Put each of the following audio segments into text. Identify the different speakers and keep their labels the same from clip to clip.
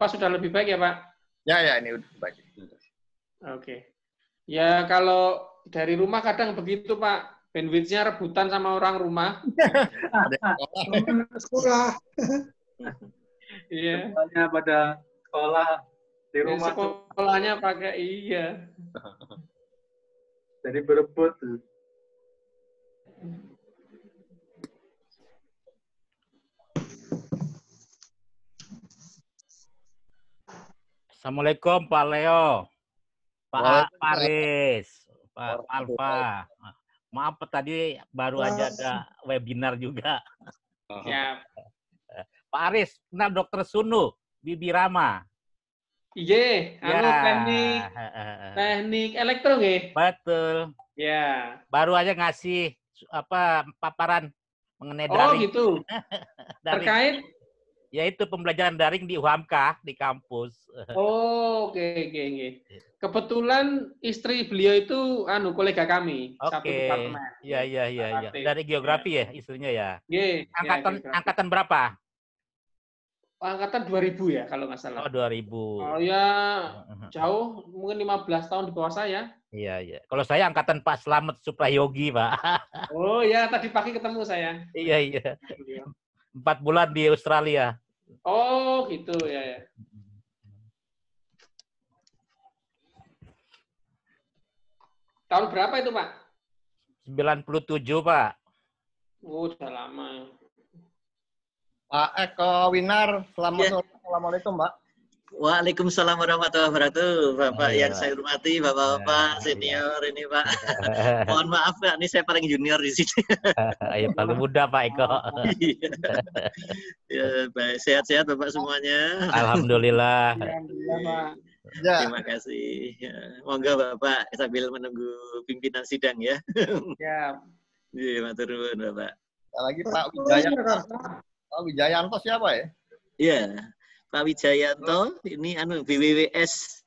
Speaker 1: sudah lebih baik ya, Pak?
Speaker 2: Ya, ini udah baik.
Speaker 1: Oke. Ya, kalau dari rumah kadang begitu, Pak. Bandwidth-nya rebutan sama orang rumah.
Speaker 3: Sekolah.
Speaker 1: Iya.
Speaker 4: Semuanya pada sekolah di rumah.
Speaker 1: Sekolahnya pakai, iya.
Speaker 4: Jadi berebut.
Speaker 5: Assalamualaikum Pak Leo, Pak Paris, Pak Alfa. Maaf tadi baru aja ada webinar juga.
Speaker 1: Ya.
Speaker 5: Pak Aris, kenal Dokter Sunu, Bibi Rama.
Speaker 1: Iya, teknik elektro nggih.
Speaker 5: Betul.
Speaker 1: Ya.
Speaker 5: Baru aja ngasih paparan mengenai daring.
Speaker 1: Oh gitu.
Speaker 5: Daring.
Speaker 1: Terkait
Speaker 5: yaitu pembelajaran daring di UHAMKA di kampus.
Speaker 1: Oh, oke. Kebetulan istri beliau itu kolega kami, satu departemen.
Speaker 5: Iya. Dari geografi ya istrinya ya.
Speaker 1: Iya.
Speaker 5: Angkatan berapa?
Speaker 1: Angkatan 2000 ya kalau nggak salah.
Speaker 5: Oh, 2000.
Speaker 1: Oh ya, jauh, mungkin 15 tahun di bawah saya.
Speaker 5: Iya. Kalau saya angkatan Pak Slamet Suprayogi, Pak.
Speaker 1: Oh ya, tadi pagi ketemu saya.
Speaker 5: Iya. 4 bulan di Australia.
Speaker 1: Oh, gitu ya. Tahun berapa itu, Pak?
Speaker 5: 97, Pak.
Speaker 1: Oh, sudah lama.
Speaker 2: Pak Eko Winar, selamat sore. Assalamualaikum, Pak.
Speaker 6: Waalaikumsalam warahmatullahi wabarakatuh, Bapak yang saya hormati, Bapak-bapak senior ini, Pak. Mohon maaf, Pak, ini saya paling junior di sini.
Speaker 5: Ya, paling muda, Pak Eko.
Speaker 6: Ya, baik, sehat-sehat Bapak semuanya.
Speaker 5: Alhamdulillah.
Speaker 1: Alhamdulillah, Pak.
Speaker 6: Terima kasih. Ya, monggo Bapak sambil menunggu pimpinan sidang ya.
Speaker 1: Ya.
Speaker 6: Iya, matur nuwun, Bapak.
Speaker 2: Lagi Pak Wijayanto. Pak Wijayanto siapa ya?
Speaker 6: Iya. Pak Wijayanto, ini BWWS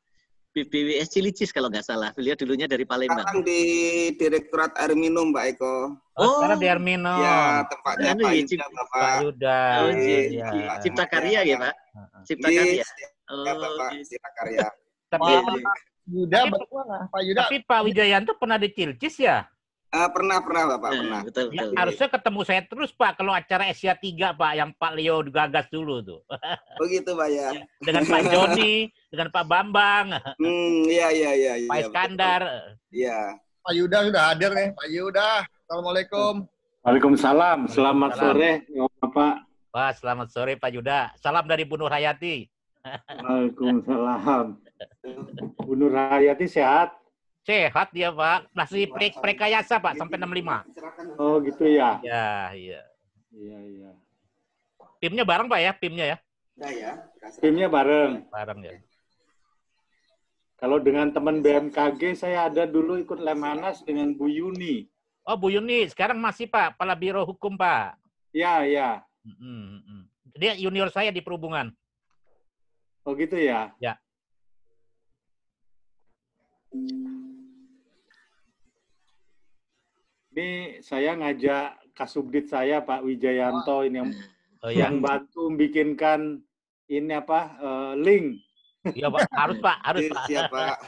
Speaker 6: Cilicis kalau nggak salah. Beliau dulunya dari Palembang.
Speaker 7: Sekarang di Direktorat Air Minum, Mbak Eko.
Speaker 5: Sekarang di Air Minum.
Speaker 7: Ya, tempatnya Pak Yuda, Bapak.
Speaker 5: Pak Yuda.
Speaker 6: Cipta Karya ya, Pak? Cipta Karya.
Speaker 7: Bapak, Cipta Karya.
Speaker 5: Tapi
Speaker 2: Pak Yuda.
Speaker 5: Tapi Pak Wijayanto pernah di Cilicis ya?
Speaker 7: Pernah Bapak, pernah.
Speaker 6: Betul.
Speaker 5: Harusnya ketemu saya terus Pak kalau acara Asia 3 Pak yang Pak Leo digagas dulu tuh.
Speaker 7: Begitu Pak ya.
Speaker 5: Dengan Pak Joni, dengan Pak Bambang.
Speaker 7: Iya.
Speaker 5: Pak Iskandar.
Speaker 7: Iya.
Speaker 2: Pak Yuda sudah hadir nih, Pak Yuda. Assalamualaikum.
Speaker 8: Waalaikumsalam. Selamat sore, Bapak.
Speaker 5: Wah, selamat sore Pak Yuda. Salam dari Bu Nur Hayati.
Speaker 8: Waalaikumsalam. Bu Nur Hayati sehat?
Speaker 5: Sehat dia Pak, masih prekayasa Pak sampai 65.
Speaker 8: Oh gitu ya?
Speaker 5: Iya.
Speaker 8: Iya.
Speaker 5: Timnya bareng Pak ya, timnya ya?
Speaker 8: Timnya bareng.
Speaker 5: Bareng ya.
Speaker 8: Kalau dengan teman BMKG saya ada dulu ikut Lemanas dengan Bu Yuni.
Speaker 5: Oh Bu Yuni, sekarang masih Pak, Kepala Biro Hukum Pak.
Speaker 8: Iya.
Speaker 5: Dia junior saya di perhubungan.
Speaker 8: Oh gitu ya?
Speaker 5: Ya.
Speaker 8: Ini saya ngajak Kasubdit saya Pak Wijayanto ini yang bantu bikinkan ini link.
Speaker 5: Iya Pak, harus Pak.
Speaker 7: Siap Pak.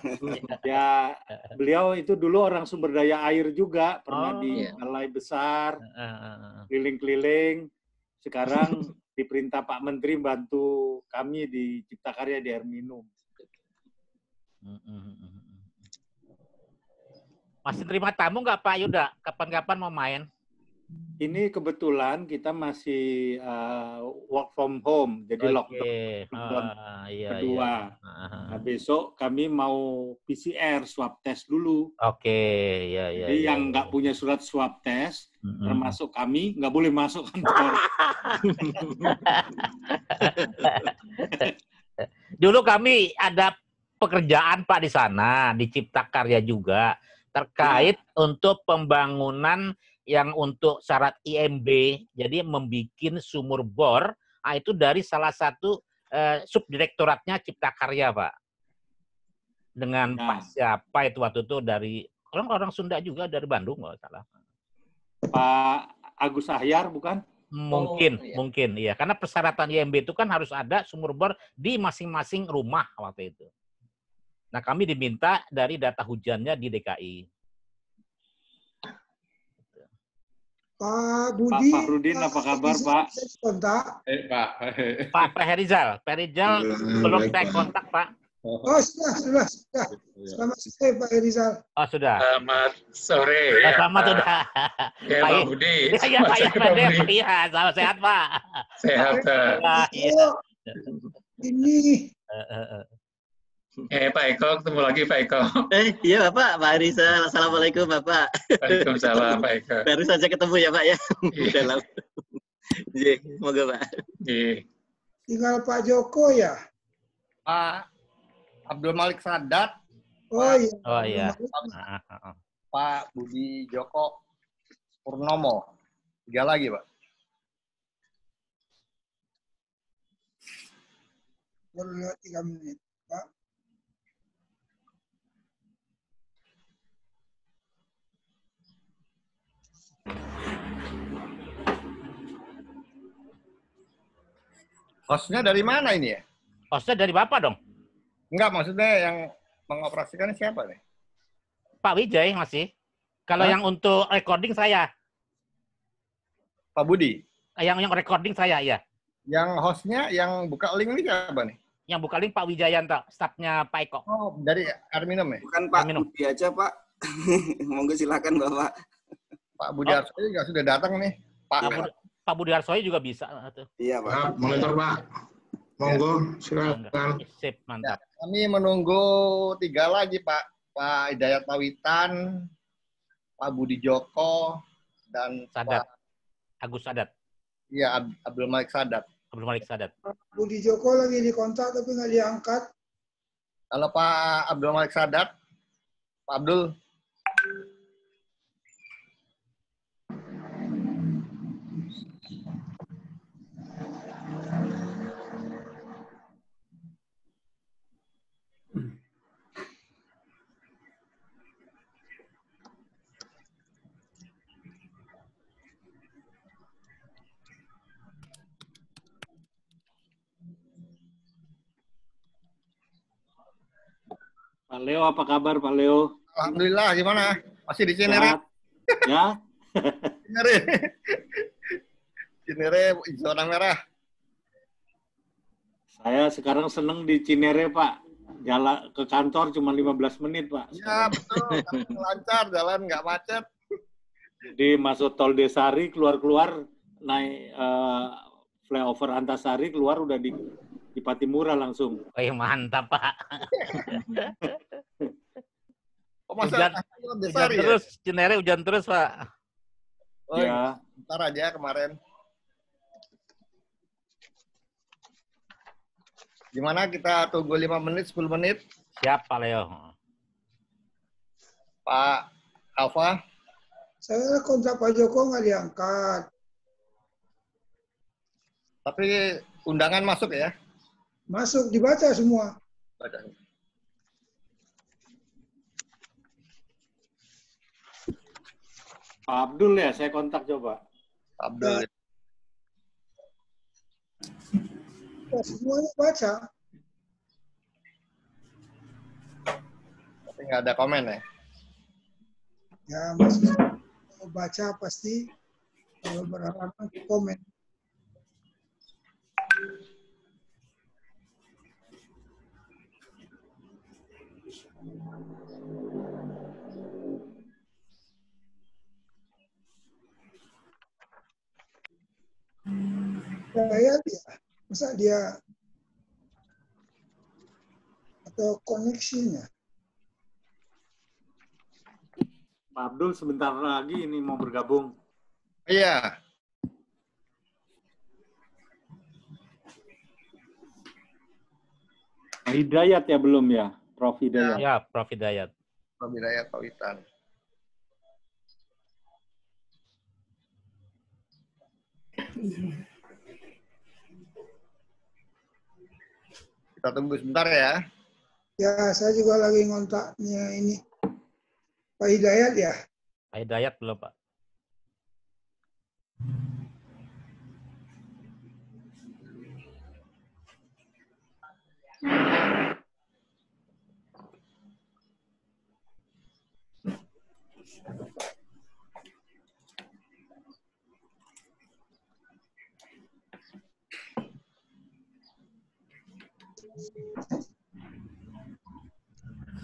Speaker 8: Ya, beliau itu dulu orang sumber daya air juga, pernah di balai besar, keliling-keliling. Sekarang diperintah Pak Menteri bantu kami di Cipta Karya di Air Minum.
Speaker 5: Masih terima tamu nggak Pak Yuda? Kapan-kapan mau main?
Speaker 8: Ini kebetulan kita masih work from home, jadi lockdown kedua. Nah, besok kami mau PCR swab test dulu. Jadi yang nggak punya surat swab test, termasuk kami, nggak boleh masuk kantor.
Speaker 5: Dulu kami ada pekerjaan Pak di sana, di Cipta Karya juga. Terkait untuk pembangunan yang untuk syarat IMB, jadi membuat sumur bor, itu dari salah satu subdirektoratnya Cipta Karya, Pak. Dengan Pak siapa itu waktu itu dari orang Sunda juga dari Bandung, nggak salah.
Speaker 8: Pak Agus Ahyar bukan?
Speaker 5: Mungkin, iya. Karena persyaratan IMB itu kan harus ada sumur bor di masing-masing rumah waktu itu. Nah, kami diminta dari data hujannya di DKI.
Speaker 3: Pak Budi.
Speaker 8: Pak Rudin, apa kabar, Pak?
Speaker 3: Kontak.
Speaker 5: Pak Herizal belum saya kontak, Pak.
Speaker 3: Oh, sudah. Selamat sore, Pak Herizal.
Speaker 5: Oh, sudah.
Speaker 4: Selamat sore.
Speaker 5: Selamat sudah.
Speaker 4: Ya, Pak Budi.
Speaker 5: Iya, Pak. Iya, selamat sehat, Pak.
Speaker 4: Sehat.
Speaker 5: Iya.
Speaker 3: Ini.
Speaker 4: Pak Eko, ketemu lagi Pak Eko.
Speaker 6: Iya Bapak, Pak Rizal. Assalamualaikum Bapak.
Speaker 4: Waalaikumsalam Pak Eko.
Speaker 6: Baru saja ketemu ya Pak ya. Udah lama. Iya, semoga Pak.
Speaker 4: Iya.
Speaker 3: Tinggal Pak Joko ya?
Speaker 2: Pak Abdul Malik Sadat.
Speaker 3: Oh iya.
Speaker 5: Oh iya.
Speaker 2: Pak Budi Joko Purnomo. 3 lagi, Pak.
Speaker 3: Baru lewat 3 menit, Pak.
Speaker 2: Hostnya dari mana ini ya?
Speaker 5: Hostnya dari Bapak dong?
Speaker 2: Enggak, maksudnya yang mengoperasikan siapa nih?
Speaker 5: Pak Wijay masih. Kalau yang untuk recording saya.
Speaker 2: Pak Budi?
Speaker 5: Yang recording saya, ya.
Speaker 2: Yang hostnya, yang buka link ini siapa nih?
Speaker 5: Yang buka link Pak Wijayanto, stafnya Pak Eko.
Speaker 2: Oh, dari Arminum ya?
Speaker 7: Bukan Pak Budi aja, Pak. Monggo silakan, Bapak.
Speaker 2: Pak Budi Arsoy juga sudah datang nih.
Speaker 5: Pak Budi Arsoy juga bisa.
Speaker 7: Iya, Pak.
Speaker 9: Monitor, Pak. Monggo, silakan.
Speaker 5: Sip, mantap.
Speaker 2: Ya, kami menunggu 3 lagi, Pak. Pak Hidayat Tawitan, Pak Budi Joko, dan
Speaker 5: Sadat. Agus Sadat.
Speaker 2: Iya, Abdul Malik Sadat.
Speaker 5: Abdul Malik Sadat.
Speaker 3: Pak Budi Joko lagi dikontak tapi nggak diangkat.
Speaker 2: Kalau Pak Abdul Malik Sadat, Pak Abdul.
Speaker 8: Pak Leo, apa kabar Pak Leo?
Speaker 2: Alhamdulillah, gimana? Masih di Cinere?
Speaker 8: Ya.
Speaker 2: Cinere. Cinere, zona merah.
Speaker 8: Saya sekarang seneng di Cinere, Pak. Jalan ke kantor cuma 15 menit, Pak.
Speaker 2: Ya, betul. Lancar, jalan nggak macet.
Speaker 8: Jadi masuk tol Desari, keluar-keluar, naik flyover Antasari, keluar udah di Patimura langsung.
Speaker 5: Oh, mantap, Pak. Hujan terus, Cinere hujan terus, Pak.
Speaker 2: Oh, ya. Bentar aja kemarin. Gimana kita tunggu 5 menit, 10 menit?
Speaker 5: Siap, Pak Leo.
Speaker 2: Pak Alfa?
Speaker 3: Saya kontak Pak Joko nggak diangkat.
Speaker 2: Tapi undangan masuk ya?
Speaker 3: Masuk, dibaca semua.
Speaker 2: Baca.
Speaker 8: Pak Abdul ya, saya kontak coba.
Speaker 2: Abdul.
Speaker 3: Ya, semuanya baca.
Speaker 2: Tapi nggak ada komen ya?
Speaker 3: Ya, maksudnya kalau baca pasti kalau berhalaman komen. Saya dia, masa dia atau koneksinya?
Speaker 8: Pak Abdul sebentar lagi ini mau bergabung.
Speaker 2: Iya.
Speaker 8: Hidayat ya belum ya, Prof Hidayat.
Speaker 5: Ya, Prof Hidayat.
Speaker 2: Prof Hidayat Tawitan. Kita tunggu sebentar ya.
Speaker 3: Ya, saya juga lagi ngontaknya ini. Pak Hidayat ya?
Speaker 5: Pak Hidayat belum, Pak.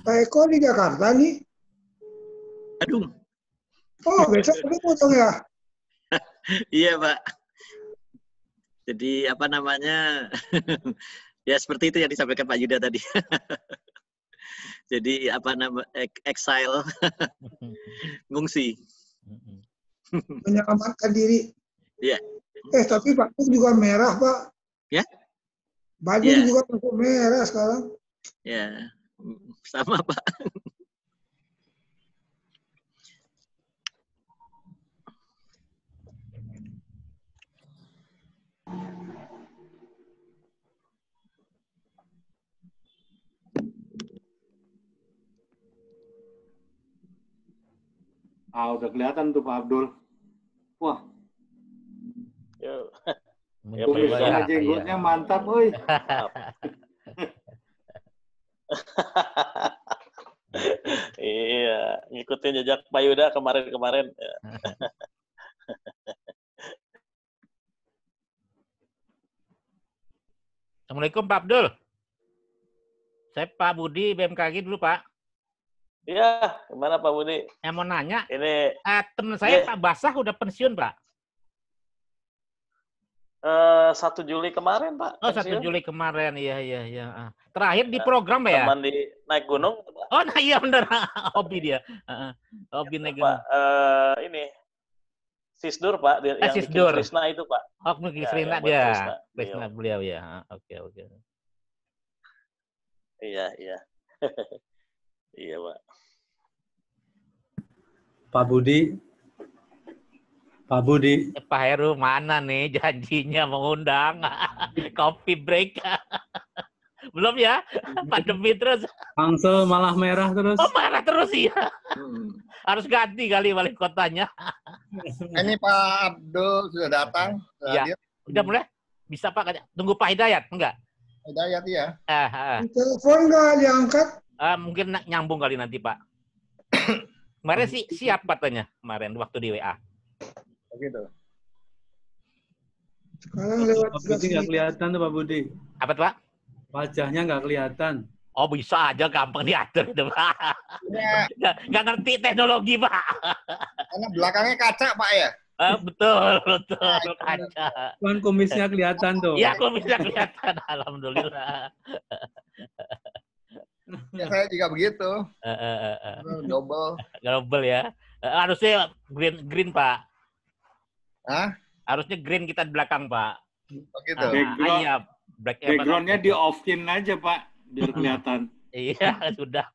Speaker 3: Pak Eko di Jakarta nih.
Speaker 6: Aduh.
Speaker 3: Oh, besok ketemu dong ya?
Speaker 6: Iya, Pak. Jadi apa namanya? Ya seperti itu yang disampaikan Pak Yuda tadi. Jadi apa nama exile, ngungsi.
Speaker 3: Menyelamatkan diri.
Speaker 6: Iya.
Speaker 3: Tapi Bandung juga merah, Pak.
Speaker 6: Ya?
Speaker 3: Bandung juga masuk merah sekarang.
Speaker 6: Ya, sama Pak.
Speaker 8: Udah kelihatan tuh Pak Abdul. Wah. Kumisnya jenggotnya mantap, woi.
Speaker 10: Iya, ngikutin jejak Pak Yuda kemarin-kemarin.
Speaker 5: Assalamualaikum Pak Abdul. Saya Pak Budi BMKG dulu Pak.
Speaker 10: Iya, gimana Pak Budi?
Speaker 5: Yang mau nanya,
Speaker 10: ini
Speaker 5: teman saya Pak Basah udah pensiun Pak.
Speaker 10: 1 Juli kemarin Pak.
Speaker 5: Oh, 1 Juli kemarin, iya. Terakhir di program Pak ya?
Speaker 10: Teman di naik gunung. Pak.
Speaker 5: Oh, nah iya bener, hobi dia. Hobi naik gunung.
Speaker 10: Pak, ini Sisdur Pak, yang
Speaker 5: Sisdur.
Speaker 10: bikin Krisna itu Pak.
Speaker 5: Oh, bikin Krisna dia. Krisna beliau ya. Oke.
Speaker 10: Iya. Iya Pak.
Speaker 11: Pak Budi.
Speaker 5: Pak Heru mana nih janjinya mengundang coffee break? Belum ya? Pandemi terus.
Speaker 11: Tangsel malah merah terus.
Speaker 5: Oh, merah terus ya. Harus ganti kali wali kotanya.
Speaker 2: Ini Pak Abdul sudah datang.
Speaker 5: Iya. Udah mulai? Bisa Pak? Tunggu Pak Hidayat, enggak?
Speaker 2: Hidayat ya.
Speaker 3: Telepon nggak diangkat?
Speaker 5: Mungkin nyambung kali nanti Pak. Kemarin sih siap katanya kemarin waktu di WA.
Speaker 2: Begitu.
Speaker 3: Sekarang lewat
Speaker 11: Pak Budi nggak kelihatan tuh Pak Budi.
Speaker 5: Apa tuh Pak?
Speaker 11: Wajahnya nggak kelihatan.
Speaker 5: Oh bisa aja gampang diatur itu Pak.
Speaker 2: Ya.
Speaker 5: Nggak ngerti teknologi Pak.
Speaker 2: Karena belakangnya kaca Pak ya.
Speaker 5: Betul kaca.
Speaker 11: Kan kumisnya kelihatan tuh.
Speaker 5: Iya kumisnya kelihatan. Alhamdulillah.
Speaker 2: Ya, saya juga begitu.
Speaker 5: Double ya. Harusnya green Pak.
Speaker 2: Hah?
Speaker 5: Harusnya green kita di belakang Pak.
Speaker 2: Begitu.
Speaker 5: Iya.
Speaker 8: Backgroundnya di off-in aja Pak, biar kelihatan.
Speaker 5: Iya sudah.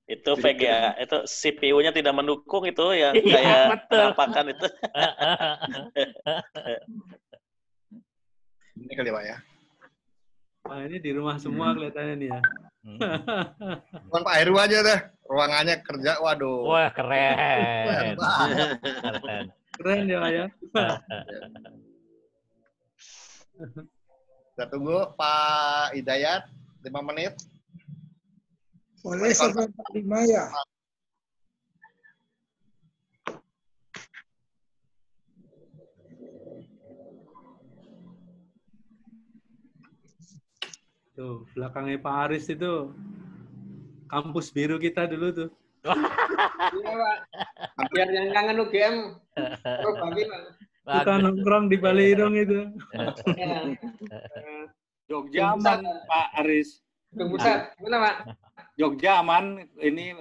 Speaker 10: Itu VGA, itu CPU-nya tidak mendukung itu yang
Speaker 5: iya,
Speaker 10: kayak
Speaker 5: penampakan
Speaker 10: itu.
Speaker 2: Ini kali Pak ya.
Speaker 11: Nah, ini di rumah semua kelihatannya nih ya.
Speaker 2: Bukan Pak Heru aja deh. Ruangannya kerja, waduh.
Speaker 5: Wah, keren.
Speaker 11: Keren ya, Pak ya.
Speaker 2: Kita tunggu Pak Hidayat 5 menit.
Speaker 3: Boleh sampai 45 ya.
Speaker 11: Tuh, belakangnya Pak Aris itu kampus biru kita dulu tuh.
Speaker 1: Iya, Pak. Biar yang kangen UGM, bagi, Pak.
Speaker 11: Kita nongkrong di Balirung itu.
Speaker 8: Jogja aman, Pak Aris.
Speaker 1: Pusat, gimana Pak?
Speaker 8: Jogja aman, ini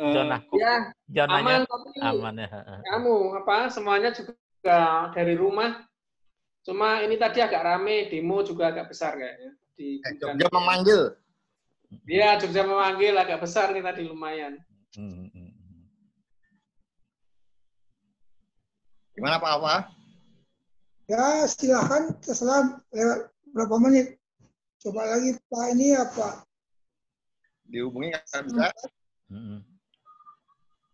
Speaker 1: ya, aman, tapi
Speaker 5: aman ya.
Speaker 1: Kamu semuanya juga dari rumah. Cuma ini tadi agak rame, demo juga agak besar kayaknya.
Speaker 2: Jogja memanggil.
Speaker 1: Iya, Jogja memanggil agak besar nih tadi lumayan.
Speaker 2: Gimana Pak Alfa?
Speaker 3: Ya silakan, terserah lewat berapa menit. Coba lagi Pak ini apa?
Speaker 2: Dihubungi nggak bisa?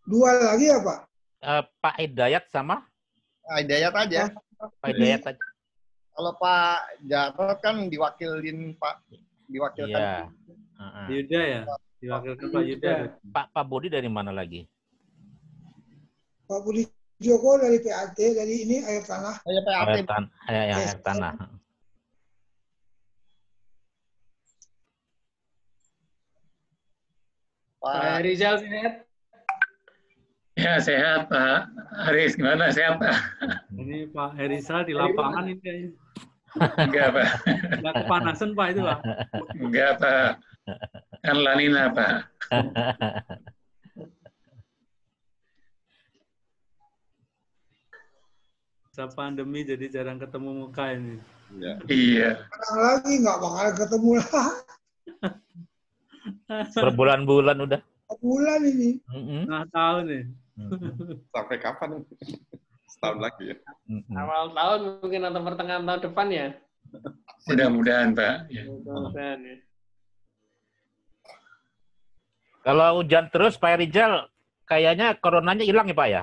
Speaker 3: 2 lagi ya Pak?
Speaker 5: Pak Hidayat sama?
Speaker 2: Pak Hidayat aja.
Speaker 5: Pak Hidayat aja.
Speaker 2: Kalau Pak Jarod kan diwakilkan.
Speaker 5: Iya.
Speaker 11: Yuda ya? Diwakilkan Pak Yuda.
Speaker 5: Pak Budi dari mana lagi?
Speaker 3: Pak Budi Joko dari PAT, dari ini air tanah.
Speaker 2: Saya PAT.
Speaker 5: Air tanah.
Speaker 1: Pak Rizal sehat?
Speaker 4: Ya, sehat, Pak. Aris, gimana? Sehat, Pak?
Speaker 11: Ini Pak Rizal di lapangan ini kayaknya.
Speaker 4: Enggak, Pak.
Speaker 11: Nggak kepanasan, Pak, itu, Pak.
Speaker 4: Enggak, Pak. Kan lanina, Pak.
Speaker 11: Masa pandemi jadi jarang ketemu muka ini.
Speaker 4: Iya.
Speaker 3: Sekarang lagi nggak bakal ketemu lah.
Speaker 5: Berbulan-bulan udah.
Speaker 3: Bulan ini.
Speaker 11: Nah, tahun nih.
Speaker 12: Sampai kapan? Setahun lagi ya?
Speaker 1: Awal tahun mungkin atau pertengahan tahun depan ya?
Speaker 4: Mudah-mudahan, Pak. Ya.
Speaker 1: Mudah-mudahan ya.
Speaker 5: Kalau hujan terus, Pak Rizal, kayaknya coronanya hilang ya, Pak ya?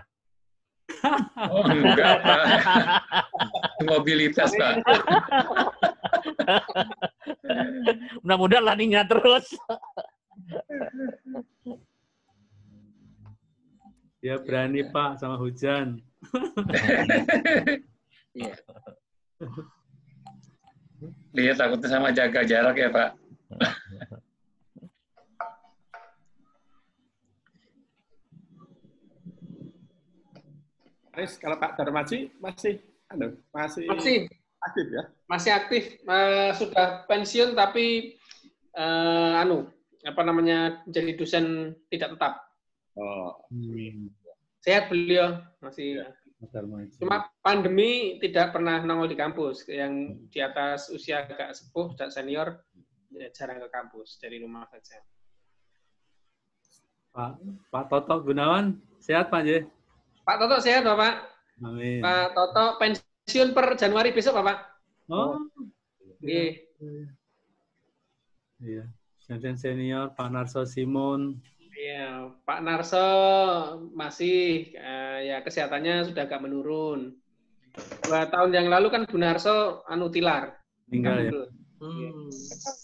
Speaker 4: Oh, enggak, Pak. Mobilitas, Pak.
Speaker 5: Mudah-mudahan laninya terus.
Speaker 11: Ya berani, Pak, sama hujan.
Speaker 6: Iya.
Speaker 4: Dia takutnya sama jaga jarak ya, Pak.
Speaker 12: Aris, kalau Pak Darmaji masih aktif ya?
Speaker 1: Masih aktif. Sudah pensiun tapi menjadi dosen tidak tetap.
Speaker 12: Oh.
Speaker 1: Sehat beliau masih. Cuma pandemi tidak pernah nongol di kampus. Yang di atas usia agak sepuh dan senior jarang ke kampus, dari rumah saja.
Speaker 11: Pak Toto Gunawan, sehat Pak J?
Speaker 1: Pak Toto sehat Bapak.
Speaker 11: Amin.
Speaker 1: Pak Toto pensiun per Januari besok Bapak.
Speaker 11: Oh.
Speaker 1: Iya.
Speaker 11: Iya. Senior Pak Narso Simon.
Speaker 1: Iya, Pak Narso masih ya kesehatannya sudah agak menurun. 2 tahun yang lalu kan Bu Narso tilar.
Speaker 11: Meninggal ya.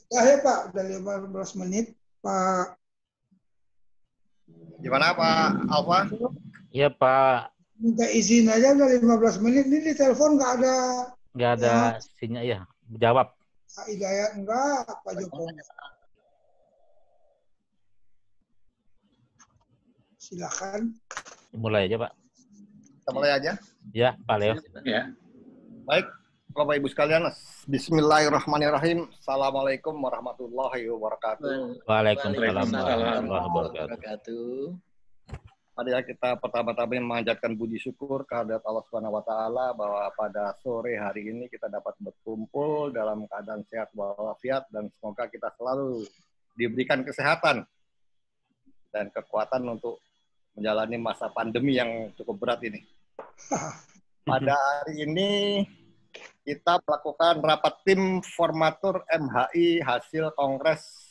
Speaker 3: Ya Pak, udah 15 menit. Pak.
Speaker 2: Gimana Pak Alfa?
Speaker 5: Iya Pak.
Speaker 3: Minta izin aja udah 15 menit. Ini di telepon
Speaker 5: nggak ada sinyal ya. Jawab.
Speaker 3: Pak Hidayat enggak, Pak Joko. Silakan.
Speaker 5: Mulai aja, Pak.
Speaker 2: Kita mulai aja.
Speaker 5: Ya, Pak Leo.
Speaker 4: Ya.
Speaker 2: Baik, Bapak Ibu sekalian, bismillahirrahmanirrahim. Assalamualaikum warahmatullahi wabarakatuh.
Speaker 5: Waalaikumsalam warahmatullahi wabarakatuh.
Speaker 2: Marilah kita pertama-tama memanjatkan puji syukur kehadirat Allah Subhanahu wa taala bahwa pada sore hari ini kita dapat berkumpul dalam keadaan sehat walafiat dan semoga kita selalu diberikan kesehatan dan kekuatan untuk menjalani masa pandemi yang cukup berat ini. Pada hari ini kita melakukan rapat tim formatur MHI hasil Kongres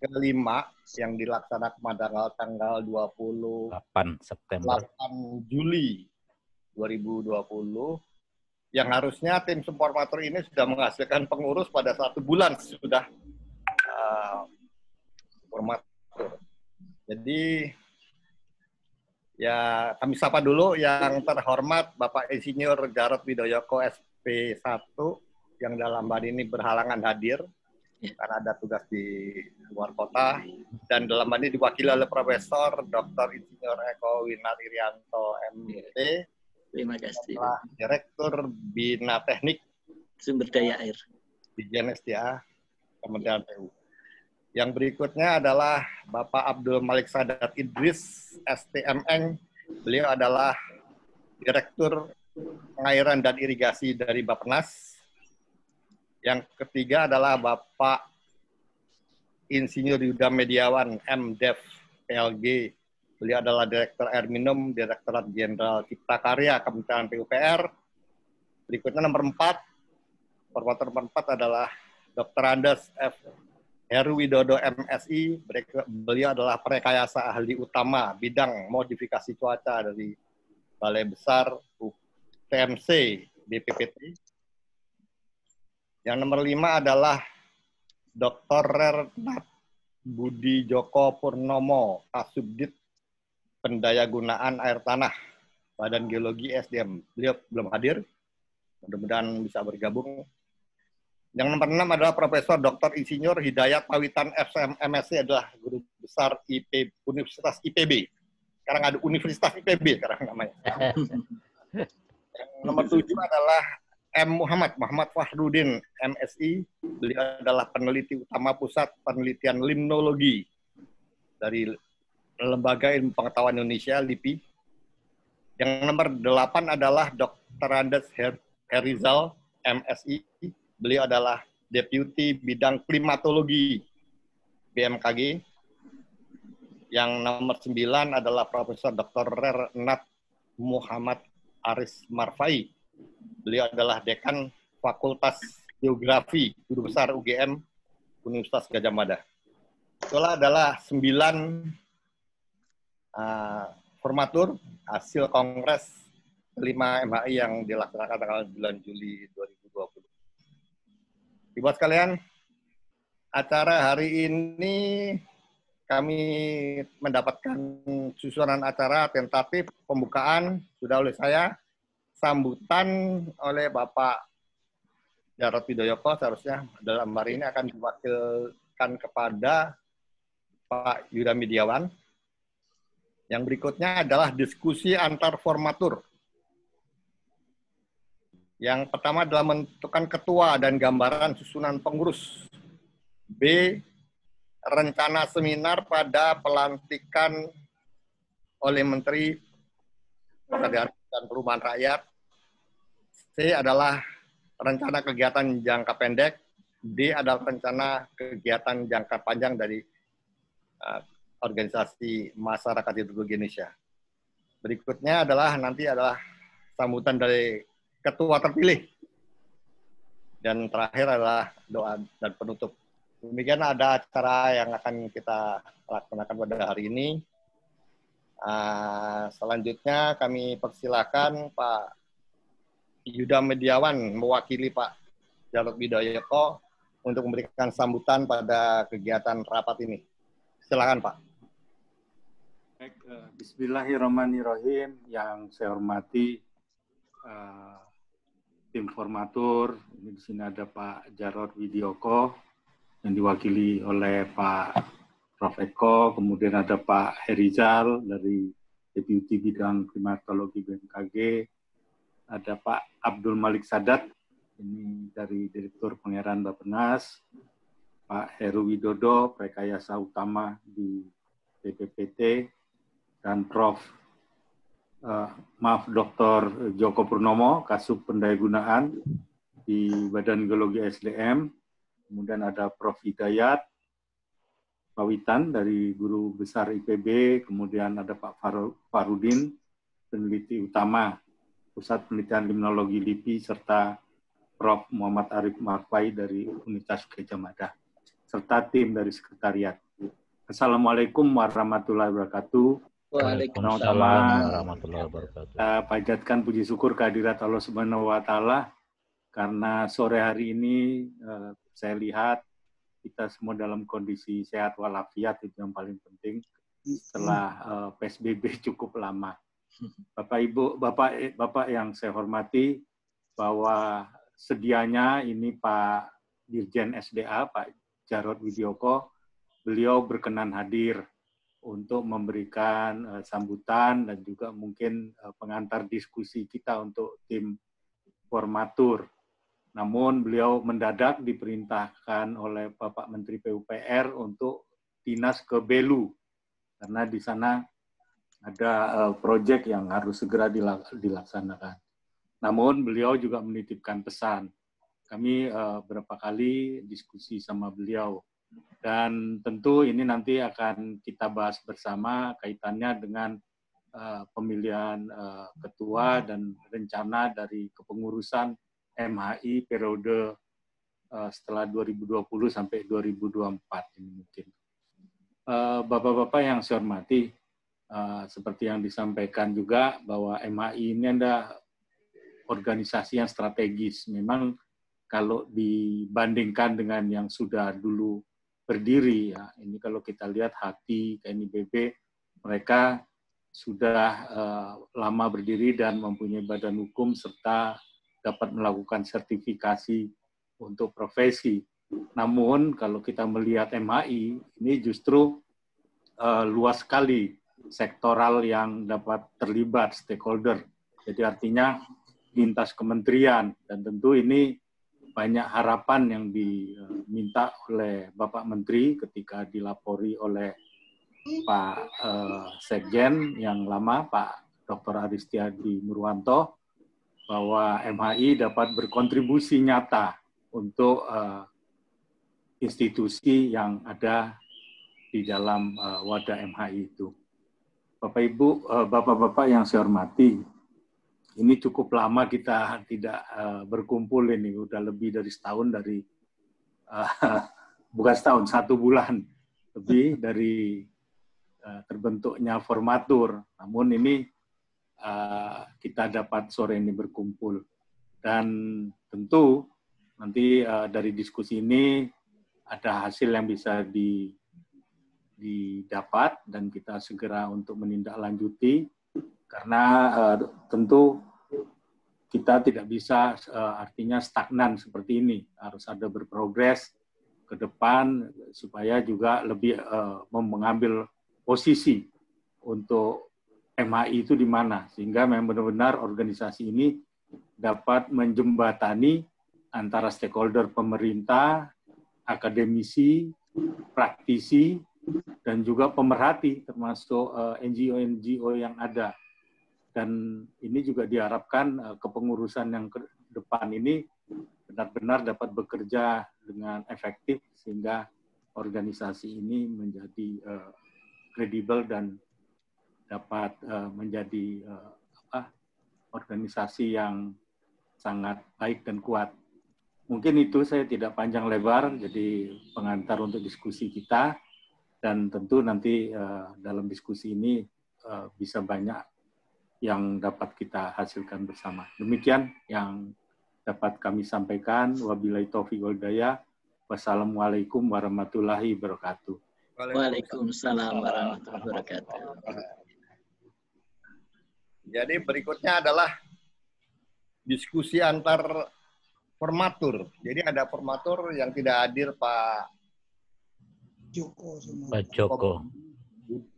Speaker 2: ke-5 yang dilaksanakan pada tanggal 28
Speaker 5: September
Speaker 2: 8 Juli 2020 yang harusnya tim formatur ini sudah menghasilkan pengurus pada 1 bulan sudah formatur. Jadi ya kami sapa dulu yang terhormat Bapak Insinyur Jarod Widoyoko SP1 yang dalam hari ini berhalangan hadir karena ada tugas di luar kota dan dalam hari ini diwakili oleh Profesor Dr. Insinyur Eko Winaririanto MT.
Speaker 6: Terima kasih.
Speaker 2: Direktur Bina Teknik
Speaker 6: Sumber Daya Air
Speaker 2: di SDA Kementerian PU. Yang berikutnya adalah Bapak Abdul Malik Sadat Idris, STMN. Beliau adalah Direktur Pengairan dan Irigasi dari Bappenas. Yang ketiga adalah Bapak Insinyur Yuda Mediawan, MDev, PLG. Beliau adalah Direktur Air Minum, Direktorat Jenderal Cipta Karya, Kementerian PUPR. Berikutnya nomor 4. Formatur nomor 4 adalah Dr. Andes F. Heru Widodo MSI, beliau adalah perekayasa ahli utama bidang modifikasi cuaca dari Balai Besar TMC BPPT. Yang nomor 5 adalah Dr. Renat Budi Joko Purnomo, Kasubdit Pendayagunaan Air Tanah, Badan Geologi SDM. Beliau belum hadir, mudah-mudahan bisa bergabung. Yang nomor 6 adalah Profesor Dr. Insinyur Hidayat Pawitan MSc adalah guru Besar Universitas IPB. Sekarang ada Universitas IPB sekarang namanya. Yang nomor 7 adalah Muhammad Fahrudin, MSI. Beliau adalah peneliti utama Pusat Penelitian Limnologi dari Lembaga Ilmu Pengetahuan Indonesia, LIPI. Yang nomor 8 adalah Dr. Andes Herizal, MSI. Beliau adalah Deputi Bidang Klimatologi BMKG. Yang nomor 9 adalah Profesor Dr. Renat Muhammad Aris Marfai. Beliau adalah Dekan Fakultas Geografi, Guru Besar UGM, Universitas Gadjah Mada. Itulah adalah 9 formatur hasil Kongres kelima MHI yang dilaksanakan tanggal 9 Juli 2020. Ibu sekalian, acara hari ini kami mendapatkan susunan acara tentatif pembukaan sudah oleh saya, sambutan oleh Bapak Jarod Widoyoko seharusnya dalam hari ini akan diwakilkan kepada Pak Yuda Midiawan. Yang berikutnya adalah diskusi antar formatur. Yang pertama adalah menentukan ketua dan gambaran susunan pengurus. B. Rencana seminar pada pelantikan oleh Menteri Pekerjaan dan Perumahan Rakyat. C adalah rencana kegiatan jangka pendek. D adalah rencana kegiatan jangka panjang dari Organisasi Masyarakat Hidrologi Indonesia. Berikutnya adalah sambutan dari ketua terpilih. Dan terakhir adalah doa dan penutup. Demikian ada acara yang akan kita laksanakan pada hari ini. Selanjutnya kami persilakan Pak Yuda Midiawan mewakili Pak Jarod Widoyoko untuk memberikan sambutan pada kegiatan rapat ini. Silakan Pak.
Speaker 8: Baik, Bismillahirrahmanirrahim. Yang saya hormati tim formatur. Ini di sini ada Pak Jarod Widoyoko yang diwakili oleh Pak Prof. Eko, kemudian ada Pak Herizal dari Deputi Bidang Klimatologi BMKG, ada Pak Abdul Malik Sadat, ini dari Direktur Pengairan Bappenas, Pak Heru Widodo, Rekayasa Utama di BPPT, dan Dr. Joko Purnomo, Kasub Pendayagunaan di Badan Geologi SDM, kemudian ada Prof. Hidayat Pawitan dari Guru Besar IPB, kemudian ada Pak Farudin, peneliti utama Pusat Penelitian Limnologi LIPI, serta Prof. Muhammad Arif Marfai dari Universitas Gadjah Mada, serta tim dari sekretariat. Assalamualaikum warahmatullahi wabarakatuh.
Speaker 5: Waalaikumsalam warahmatullahi wabarakatuh.
Speaker 8: Panjatkan puji syukur kehadirat Allah Subhanahu wa Ta'ala, karena sore hari ini saya lihat kita semua dalam kondisi sehat walafiat, itu yang paling penting setelah PSBB cukup lama. Bapak Ibu, Bapak yang saya hormati, bahwa sedianya ini Pak Dirjen SDA, Pak Jarod Widoyoko, beliau berkenan hadir untuk memberikan sambutan dan juga mungkin pengantar diskusi kita untuk tim formatur. Namun beliau mendadak diperintahkan oleh Bapak Menteri PUPR untuk dinas ke Belu, karena di sana ada proyek yang harus segera dilaksanakan. Namun beliau juga menitipkan pesan. Kami berapa kali diskusi sama beliau, dan tentu ini nanti akan kita bahas bersama kaitannya dengan pemilihan ketua dan rencana dari kepengurusan MHI periode setelah 2020 sampai 2024 ini mungkin. Bapak-bapak yang saya hormati, seperti yang disampaikan juga bahwa MHI ini ada organisasi yang strategis. Memang kalau dibandingkan dengan yang sudah dulu berdiri, ya, ini kalau kita lihat HATI, KNIBB, mereka sudah lama berdiri dan mempunyai badan hukum serta dapat melakukan sertifikasi untuk profesi. Namun kalau kita melihat MHI, ini justru luas sekali sektoral yang dapat terlibat, stakeholder. Jadi artinya lintas kementerian, dan tentu ini banyak harapan yang diminta oleh Bapak Menteri ketika dilapori oleh Pak Sekjen yang lama, Pak Dr. Aristiadi Nurwanto, bahwa MHI dapat berkontribusi nyata untuk institusi yang ada di dalam wadah MHI itu. Bapak Ibu, Bapak-Bapak yang saya hormati, ini cukup lama kita tidak berkumpul ini, udah lebih dari setahun dari, bukan setahun, 1 bulan lebih dari terbentuknya formatur. Namun ini kita dapat sore ini berkumpul. Dan tentu nanti dari diskusi ini ada hasil yang bisa didapat dan kita segera untuk menindaklanjuti. Karena tentu kita tidak bisa artinya stagnan seperti ini. Harus ada berprogres ke depan supaya juga lebih mengambil posisi untuk MHI itu di mana. Sehingga memang benar-benar organisasi ini dapat menjembatani antara stakeholder pemerintah, akademisi, praktisi, dan juga pemerhati termasuk NGO-NGO yang ada. Dan ini juga diharapkan kepengurusan yang ke depan ini benar-benar dapat bekerja dengan efektif sehingga organisasi ini menjadi kredibel dan dapat menjadi organisasi yang sangat baik dan kuat. Mungkin itu, saya tidak panjang lebar, jadi pengantar untuk diskusi kita, dan tentu nanti dalam diskusi ini bisa banyak yang dapat kita hasilkan bersama. Demikian yang dapat kami sampaikan. Wabillahi taufiq wal hidayah. Wassalamualaikum warahmatullahi wabarakatuh.
Speaker 6: Waalaikumsalam warahmatullahi wabarakatuh.
Speaker 2: Jadi berikutnya adalah diskusi antar formatur. Jadi ada formatur yang tidak hadir Pak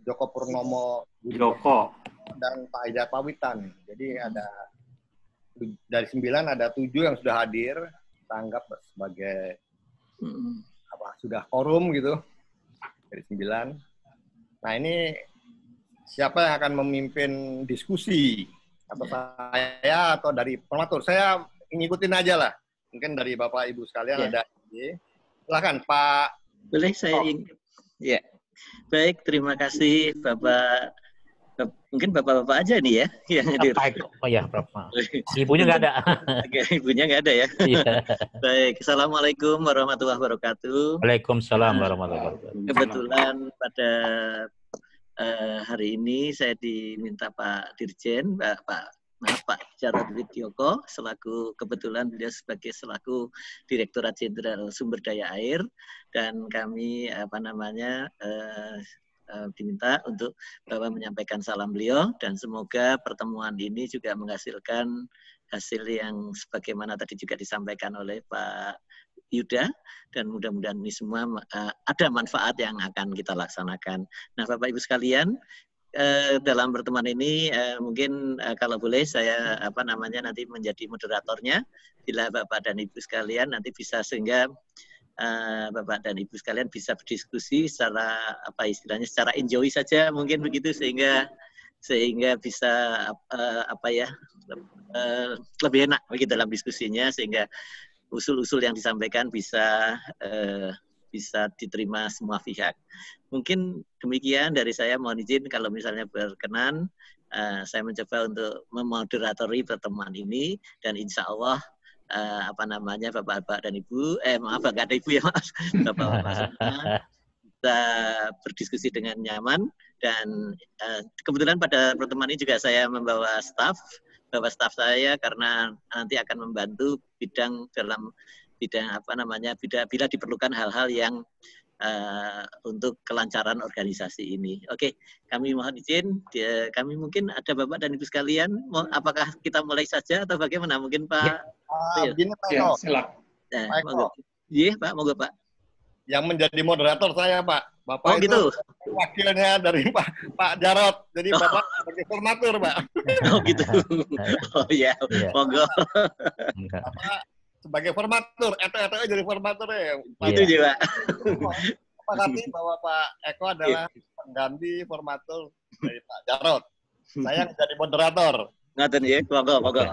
Speaker 2: Joko Purnomo dan Pak Aida Pawitan. Jadi ada dari 9 ada 7 yang sudah hadir, kita anggap sebagai sudah quorum gitu dari 9. Nah ini siapa yang akan memimpin diskusi? Atau saya atau dari formatur? Saya ngikutin aja lah. Mungkin dari Bapak Ibu sekalian ada. Silakan Pak.
Speaker 6: Boleh saya ya. Baik, terima kasih Bapak. Mungkin bapak-bapak aja nih ya yang hadir.
Speaker 5: Oh ya, Bapak. Ibunya nggak ada.
Speaker 6: Ibunya nggak ada ya. Baik, assalamualaikum warahmatullahi wabarakatuh.
Speaker 5: Waalaikumsalam warahmatullahi wabarakatuh.
Speaker 6: Kebetulan pada hari ini saya diminta Pak Dirjen, Pak Jarod Widyoko, kebetulan beliau selaku Direktorat Jenderal Sumber Daya Air, dan kami diminta untuk Bapak menyampaikan salam beliau, dan semoga pertemuan ini juga menghasilkan hasil yang sebagaimana tadi juga disampaikan oleh Pak Yuda, dan mudah-mudahan ini semua ada manfaat yang akan kita laksanakan. Nah, Bapak Ibu sekalian, dalam pertemuan ini mungkin kalau boleh saya nanti menjadi moderatornya, bila Bapak dan Ibu sekalian nanti bisa, sehingga Bapak dan Ibu sekalian bisa berdiskusi secara secara enjoy saja mungkin begitu, sehingga bisa lebih enak bagi dalam diskusinya, sehingga usul-usul yang disampaikan bisa diterima semua pihak. Mungkin demikian dari saya, mohon izin kalau misalnya berkenan saya mencoba untuk memoderatori pertemuan ini, dan insya Allah Bapak-bapak dan Ibu, Bapak ada Ibu ya, maaf, Bapak-bapak semua bisa berdiskusi dengan nyaman. Dan kebetulan pada pertemuan ini juga saya membawa staf saya, karena nanti akan membantu dalam bidang bila diperlukan hal-hal yang untuk kelancaran organisasi ini. Oke, kami mohon izin. Kami mungkin ada Bapak dan Ibu sekalian, apakah kita mulai saja atau bagaimana? Mungkin Pak.
Speaker 2: Begini Pak Eko.
Speaker 6: Silakan. Iya Pak, monggo Pak.
Speaker 2: Yang menjadi moderator saya Pak. Bapak
Speaker 6: gitu.
Speaker 2: wakilnya dari Pak Jarot. Jadi Bapak sebagai formatur, Pak.
Speaker 6: Oh gitu. Oh iya, monggo.
Speaker 2: Bapak sebagai formatur, Eto jadi formaturnya.
Speaker 6: Itu juga.
Speaker 2: Pak Kati bahwa Pak Eko adalah pengganti formatur dari Pak Jarot. Saya menjadi moderator.
Speaker 6: Ngaten ya, monggo.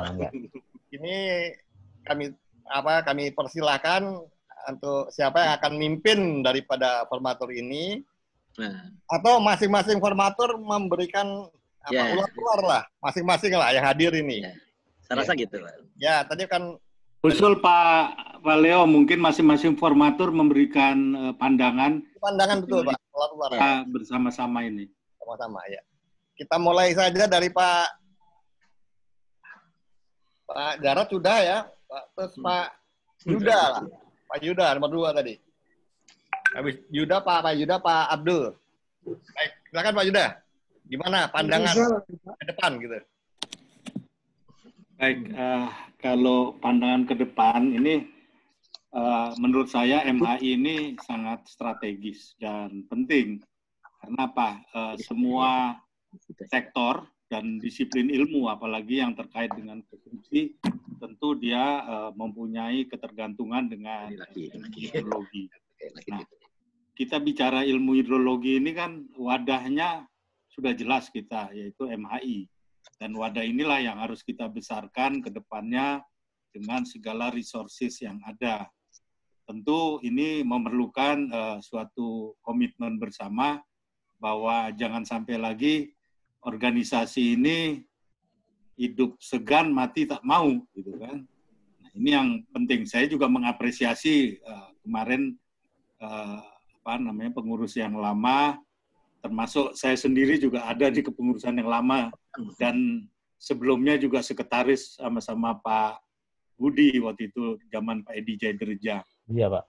Speaker 2: Ini kami persilahkan untuk siapa yang akan mimpin daripada formatur ini. Atau masing-masing formatur memberikan ular lah, masing-masing lah yang hadir ini.
Speaker 6: Saya rasa gitu.
Speaker 2: Ya, tadi kan
Speaker 8: usul Pak Leo, mungkin masing-masing formatur memberikan pandangan.
Speaker 2: Pandangan betul, Pak.
Speaker 8: Kita bersama-sama ini.
Speaker 2: Sama-sama, ya. Kita mulai saja dari Pak Jarot sudah ya, terus Pak Yuda lah. Pak Yuda nomor 2 tadi. Habis Yuda Pak Abdul. Baik, silakan Pak Yuda. Gimana pandangan ke depan gitu?
Speaker 8: Baik, kalau pandangan ke depan ini menurut saya MHI ini sangat strategis dan penting. Karena apa? Semua sektor dan disiplin ilmu, apalagi yang terkait dengan konstruksi, tentu dia mempunyai ketergantungan dengan hidrologi. Nah, kita bicara ilmu hidrologi ini kan wadahnya sudah jelas kita, yaitu MHI. Dan wadah inilah yang harus kita besarkan ke depannya dengan segala resources yang ada. Tentu ini memerlukan suatu komitmen bersama bahwa jangan sampai lagi organisasi ini hidup segan mati tak mau, gitu kan. Nah, ini yang penting. Saya juga mengapresiasi kemarin pengurus yang lama, termasuk saya sendiri juga ada di kepengurusan yang lama, dan sebelumnya juga sekretaris sama-sama Pak Budi waktu itu zaman Pak Edi Jayadreja.
Speaker 5: Iya, Pak.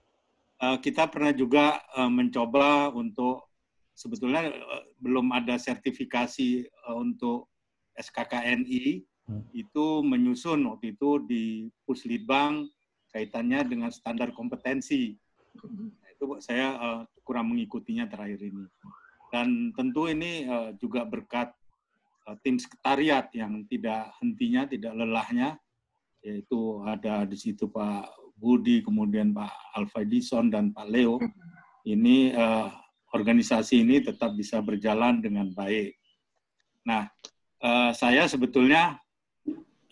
Speaker 8: Kita pernah juga mencoba untuk sebetulnya belum ada sertifikasi untuk SKKNI, itu menyusun waktu itu di Puslitbang kaitannya dengan standar kompetensi. Nah, itu saya kurang mengikutinya terakhir ini. Dan tentu ini juga berkat tim sekretariat yang tidak hentinya, tidak lelahnya, yaitu ada di situ Pak Budi, kemudian Pak Alfaidison dan Pak Leo. Ini organisasi ini tetap bisa berjalan dengan baik. Nah, saya sebetulnya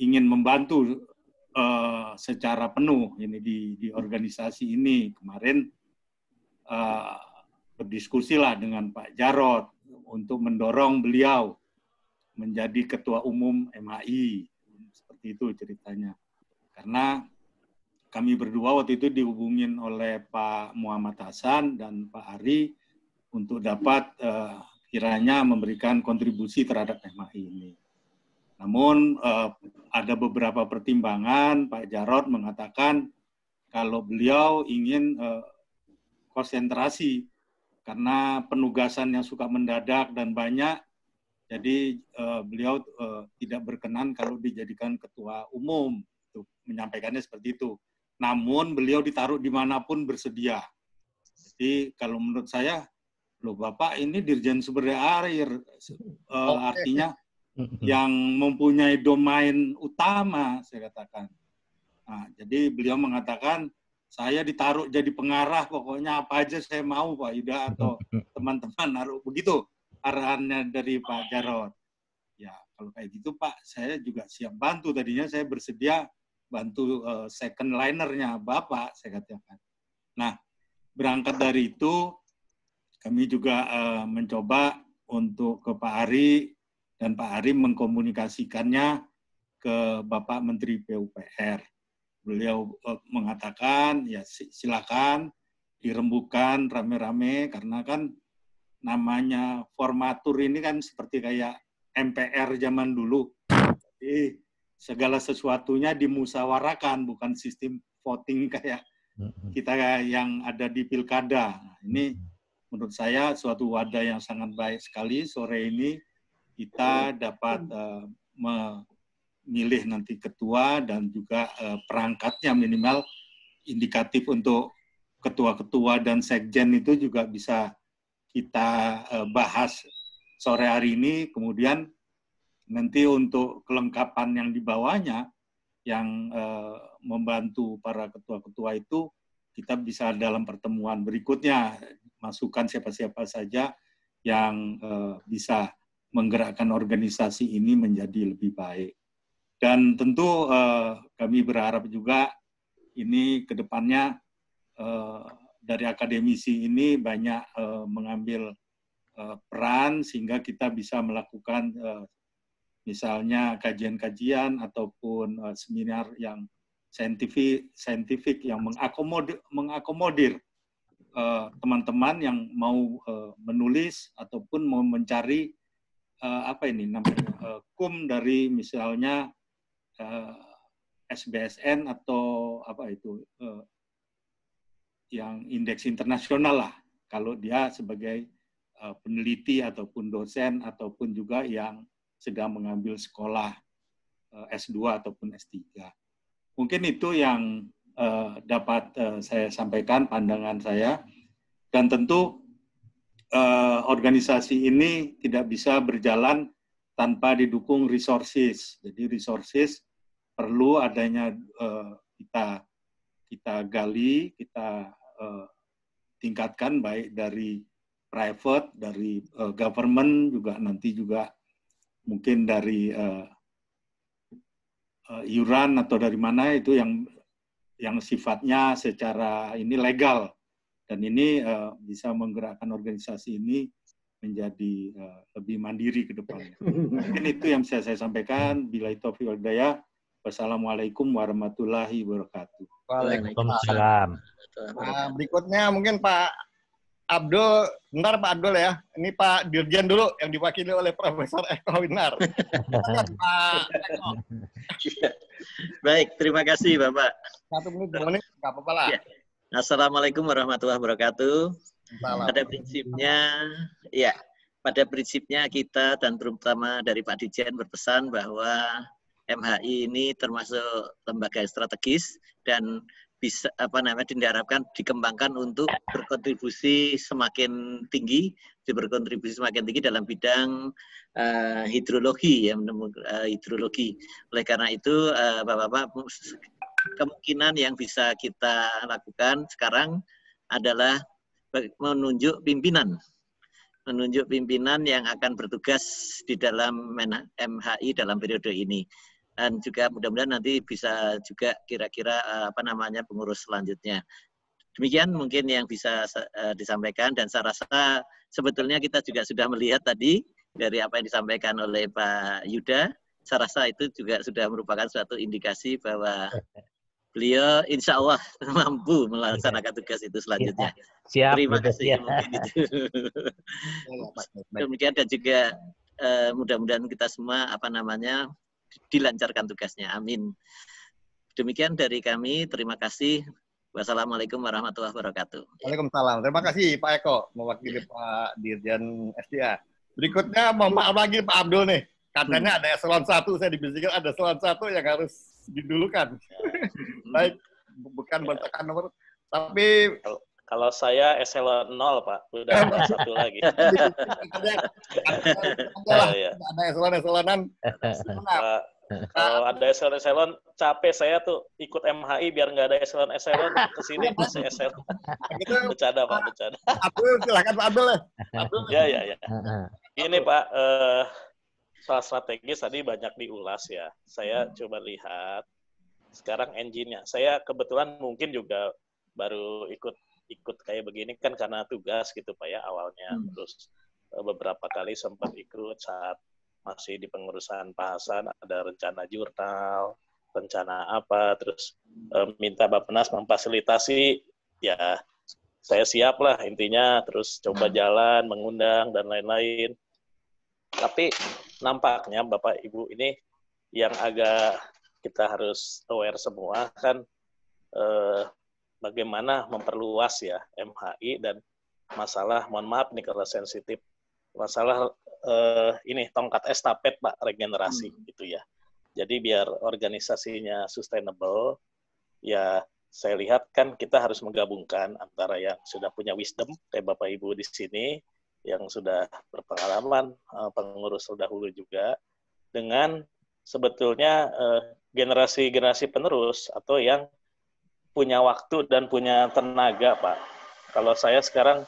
Speaker 8: ingin membantu secara penuh ini di organisasi ini. Kemarin berdiskusilah dengan Pak Jarot untuk mendorong beliau menjadi ketua umum MHI. Seperti itu ceritanya. Karena kami berdua waktu itu dihubungin oleh Pak Muhammad Hasan dan Pak Ari untuk dapat kiranya memberikan kontribusi terhadap MHI ini. Namun ada beberapa pertimbangan, Pak Jarot mengatakan kalau beliau ingin konsentrasi karena penugasan yang suka mendadak dan banyak, jadi beliau tidak berkenan kalau dijadikan ketua umum, menyampaikannya seperti itu. Namun beliau ditaruh dimanapun bersedia. Jadi kalau menurut saya, loh Bapak ini Dirjen Sumber Daya Air, artinya yang mempunyai domain utama, saya katakan. Nah, jadi beliau mengatakan, saya ditaruh jadi pengarah, pokoknya apa aja saya mau Pak Yuda atau teman-teman naruh begitu arahannya dari Pak Jarot. Ya kalau kayak gitu Pak, saya juga siap bantu. Tadinya saya bersedia bantu second linernya Bapak, saya katakan. Nah, berangkat dari itu, kami juga mencoba untuk ke Pak Ari, dan Pak Ari mengkomunikasikannya ke Bapak Menteri PUPR. Beliau mengatakan, ya silakan dirembukan rame-rame, karena kan namanya formatur ini kan seperti kayak MPR zaman dulu. Jadi segala sesuatunya dimusyawarahkan, bukan sistem voting kayak kita yang ada di pilkada. Nah, ini menurut saya suatu wadah yang sangat baik sekali. Sore ini kita dapat memilih nanti ketua dan juga perangkatnya minimal indikatif untuk ketua-ketua dan sekjen itu juga bisa kita bahas sore hari ini, kemudian nanti untuk kelengkapan yang di bawahnya, yang membantu para ketua-ketua itu, kita bisa dalam pertemuan berikutnya masukkan siapa-siapa saja yang bisa menggerakkan organisasi ini menjadi lebih baik. Dan tentu kami berharap juga ini ke depannya dari akademisi ini banyak mengambil peran sehingga kita bisa melakukan misalnya kajian-kajian ataupun seminar yang saintifik yang mengakomodir teman-teman yang mau menulis ataupun mau mencari kum dari misalnya SBSN atau yang indeks internasional lah, kalau dia sebagai peneliti ataupun dosen ataupun juga yang sedang mengambil sekolah S2 ataupun S3. Mungkin itu yang dapat saya sampaikan pandangan saya, dan tentu organisasi ini tidak bisa berjalan tanpa didukung resources. Jadi resources perlu adanya kita gali, kita tingkatkan baik dari private, dari government juga, nanti juga mungkin dari iuran atau dari mana itu yang sifatnya secara ini legal, dan ini bisa menggerakkan organisasi ini menjadi lebih mandiri ke depannya. Mungkin itu yang bisa saya sampaikan. Billahi taufiq wal hidayah. Wassalamualaikum warahmatullahi wabarakatuh.
Speaker 2: Waalaikumsalam. Nah, berikutnya mungkin Pak Abdul, bentar Pak Abdul ya. Ini Pak Dirjen dulu yang diwakili oleh Profesor Eko Winar. Pak Eko.
Speaker 6: Baik, terima kasih Bapak.
Speaker 2: 1 menit, 2 menit, nggak apa-apa lah.
Speaker 6: Ya. Assalamualaikum warahmatullahi wabarakatuh. Pada prinsipnya kita dan terutama dari Pak Dirjen berpesan bahwa MHI ini termasuk lembaga strategis dan bisa diharapkan dikembangkan untuk berkontribusi semakin tinggi dalam bidang hidrologi, hidrologi. Oleh karena itu, Bapak-bapak, kemungkinan yang bisa kita lakukan sekarang adalah menunjuk pimpinan yang akan bertugas di dalam MHI dalam periode ini. Dan juga mudah-mudahan nanti bisa juga kira-kira pengurus selanjutnya. Demikian mungkin yang bisa disampaikan, dan saya rasa sebetulnya kita juga sudah melihat tadi dari apa yang disampaikan oleh Pak Yuda. Saya rasa itu juga sudah merupakan suatu indikasi bahwa beliau insya Allah mampu melaksanakan tugas itu selanjutnya.
Speaker 5: Siap.
Speaker 6: Terima kasih. Mungkin itu. Demikian, dan juga mudah-mudahan kita semua dilancarkan tugasnya. Amin. Demikian dari kami. Terima kasih. Wassalamualaikum warahmatullahi wabarakatuh.
Speaker 2: Waalaikumsalam. Terima kasih Pak Eko mewakili Pak Dirjen SDA. Berikutnya mohon maaf lagi Pak Abdul nih. Katanya ada eselon 1, saya dibisikkan ada eselon 1 yang harus didulukan. Baik, bukan bertekan nomor, tapi
Speaker 10: kalau saya eselon 0 Pak, udah satu lagi.
Speaker 2: Ada eselon-eselonan.
Speaker 10: Kalau ada eselon-eselon, capek saya tuh ikut MHI biar nggak ada eselon-eselon, kesini masih eselon. Bercanda Pak, bercanda.
Speaker 2: Abdul, silakan Pak Abdul ya.
Speaker 10: Ya. Ini Pak, soal strategis tadi banyak diulas ya. Saya coba lihat sekarang engine-nya. Saya kebetulan mungkin juga baru ikut kayak begini kan karena tugas gitu Pak ya awalnya. Terus beberapa kali sempat ikut saat masih di pengurusan Pak Hasan, ada rencana jurnal, rencana apa, terus minta Bappenas memfasilitasi, ya saya siap lah intinya, terus coba jalan, mengundang, dan lain-lain. Tapi nampaknya Bapak Ibu ini yang agak kita harus aware semua kan bagaimana memperluas ya MHI, dan masalah, mohon maaf nih kalau sensitif, masalah ini tongkat estafet Pak, regenerasi gitu ya. Jadi biar organisasinya sustainable, ya saya lihat kan kita harus menggabungkan antara yang sudah punya wisdom kayak Bapak Ibu di sini yang sudah berpengalaman, pengurus terdahulu juga, dengan sebetulnya generasi-generasi penerus atau yang punya waktu dan punya tenaga, Pak. Kalau saya sekarang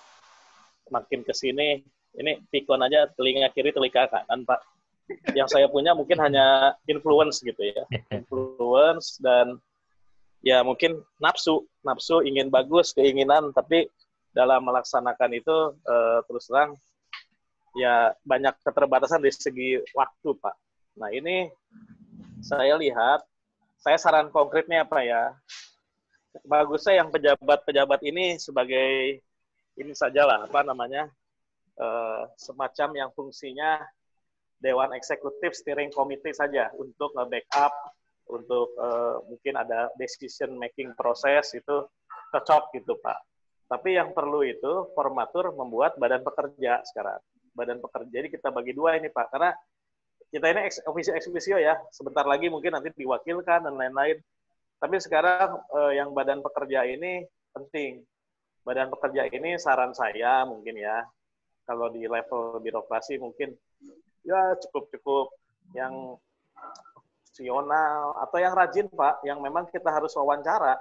Speaker 10: makin ke sini, ini pikon aja telinga kiri, telinga kanan, Pak. Yang saya punya mungkin hanya influence gitu ya. Influence dan ya mungkin nafsu ingin bagus, keinginan, tapi dalam melaksanakan itu terus terang ya banyak keterbatasan dari segi waktu, Pak. Nah, ini saya lihat, saya saran konkretnya apa ya? Bagusnya yang pejabat-pejabat ini sebagai ini sajalah apa namanya? Semacam yang fungsinya Dewan Eksekutif Steering Committee saja untuk nge-backup, untuk mungkin ada decision making proses itu cocok gitu, Pak. Tapi yang perlu itu formatur membuat badan pekerja sekarang. Badan pekerja, jadi kita bagi dua ini, Pak. Karena kita ini officio officio ya, sebentar lagi mungkin nanti diwakilkan dan lain-lain. Tapi sekarang yang badan pekerja ini penting. Badan pekerja ini saran saya mungkin ya, kalau di level birokrasi mungkin ya cukup yang profesional atau yang rajin, Pak, yang memang kita harus wawancara.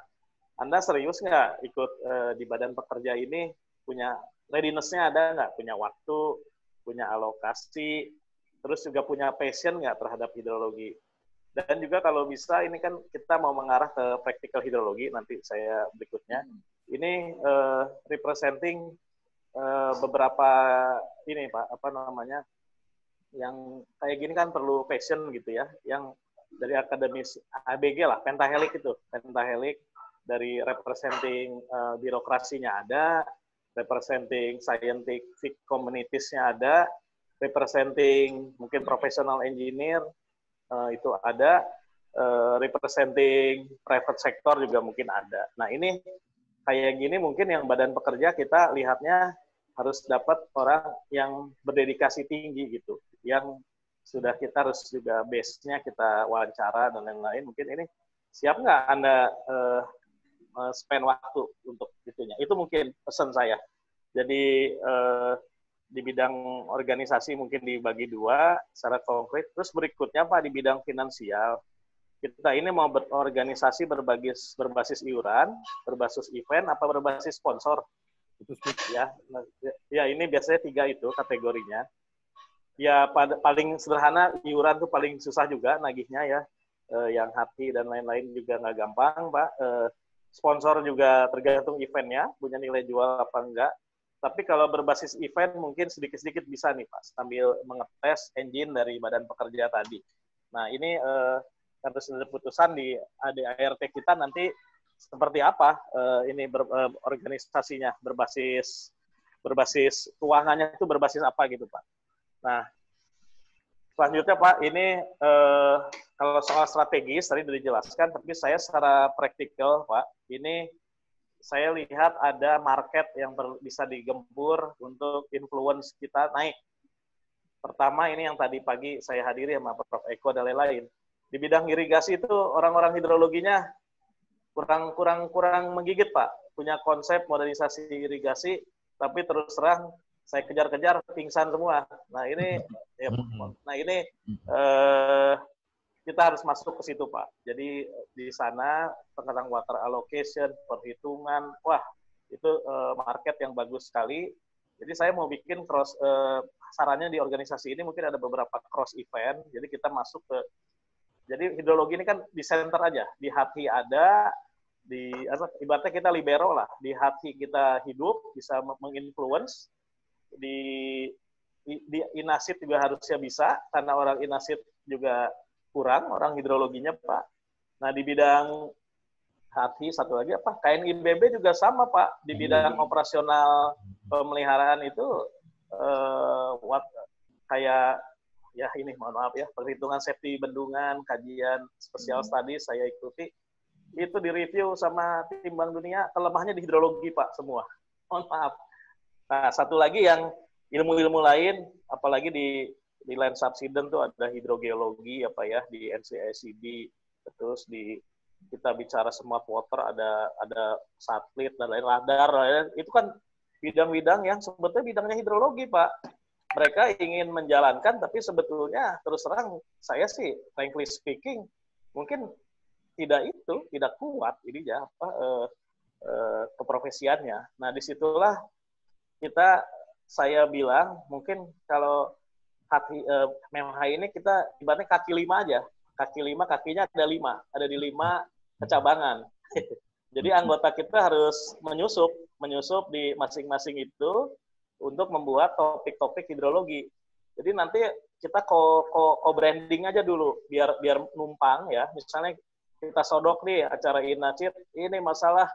Speaker 10: Anda serius nggak ikut di badan pekerja ini? Punya readiness-nya ada nggak? Punya waktu, punya alokasi, terus juga punya passion nggak terhadap hidrologi? Dan juga kalau bisa, ini kan kita mau mengarah ke practical hidrologi, nanti saya berikutnya. Ini representing beberapa ini, Pak, apa namanya, yang kayak gini kan perlu passion gitu ya, yang dari akademis ABG lah, pentahelik itu, pentahelik, dari representing birokrasinya ada, representing scientific communities-nya ada, representing mungkin professional engineer itu ada, representing private sector juga mungkin ada. Nah, ini kayak gini mungkin yang badan pekerja kita lihatnya harus dapat orang yang berdedikasi tinggi gitu, yang sudah kita harus juga base-nya kita wawancara dan lain-lain. Mungkin ini siap nggak Anda spend waktu untuk itunya? Itu mungkin pesan saya. Jadi di bidang organisasi mungkin dibagi dua secara konkret. Terus berikutnya, Pak, di bidang finansial. Kita ini mau berorganisasi berbasis iuran, berbasis event, apa berbasis sponsor? Ya, ini biasanya 3 itu kategorinya. Ya, paling sederhana iuran tuh paling susah juga nagihnya ya. Yang hati dan lain-lain juga nggak gampang, Pak. Sponsor juga tergantung eventnya, punya nilai jual apa enggak. Tapi kalau berbasis event mungkin sedikit-sedikit bisa nih, Pak, sambil mengetes engine dari badan pekerja tadi. Nah, ini harus ada putusan di ADART kita nanti seperti apa ini organisasinya, berbasis keuangannya itu berbasis apa gitu, Pak. Nah, selanjutnya, Pak, ini kalau soal strategis tadi sudah dijelaskan, tapi saya secara praktikal, Pak, ini saya lihat ada market yang bisa digempur untuk influence kita naik. Pertama, ini yang tadi pagi saya hadiri sama Prof. Eko dan lain-lain. Di bidang irigasi itu orang-orang hidrologinya kurang menggigit, Pak. Punya konsep modernisasi irigasi, tapi terus terang saya kejar-kejar pingsan semua. Nah, ini kita harus masuk ke situ, Pak. Jadi di sana tentang water allocation, perhitungan, wah itu market yang bagus sekali. Jadi saya mau bikin sarannya di organisasi ini mungkin ada beberapa cross event. Jadi kita masuk ke, jadi hidrologi ini kan di center aja, di hati ada, ibaratnya kita libero lah, di hati kita hidup bisa menginfluence, di inasid juga harusnya bisa, karena orang inasid juga kurang, orang hidrologinya, Pak. Nah, di bidang hati, satu lagi apa? KNIBB juga sama, Pak. Di bidang operasional pemeliharaan itu, kayak, ya ini mohon maaf ya, perhitungan safety bendungan, kajian spesial study saya ikuti, itu direview sama tim Bank Dunia, kelemahannya di hidrologi, Pak, semua. Mohon maaf. Nah, satu lagi yang ilmu-ilmu lain, apalagi di land subsidence tuh ada hidrogeologi apa ya, di NCICD, terus kita bicara smart water, ada satelit dan lain radar, itu kan bidang-bidang yang sebetulnya bidangnya hidrologi, Pak. Mereka ingin menjalankan, tapi sebetulnya terus terang saya sih, frankly speaking, mungkin tidak kuat ini ya keprofesiannya. Nah, disitulah saya bilang mungkin kalau MHI ini kita ibaratnya kaki 5 aja. Kaki 5, kakinya ada 5. Ada di 5 kecabangan. Jadi anggota kita harus menyusup di masing-masing itu untuk membuat topik-topik hidrologi. Jadi nanti kita co-branding aja dulu biar numpang ya. Misalnya kita sodok nih acara INACID, ini masalah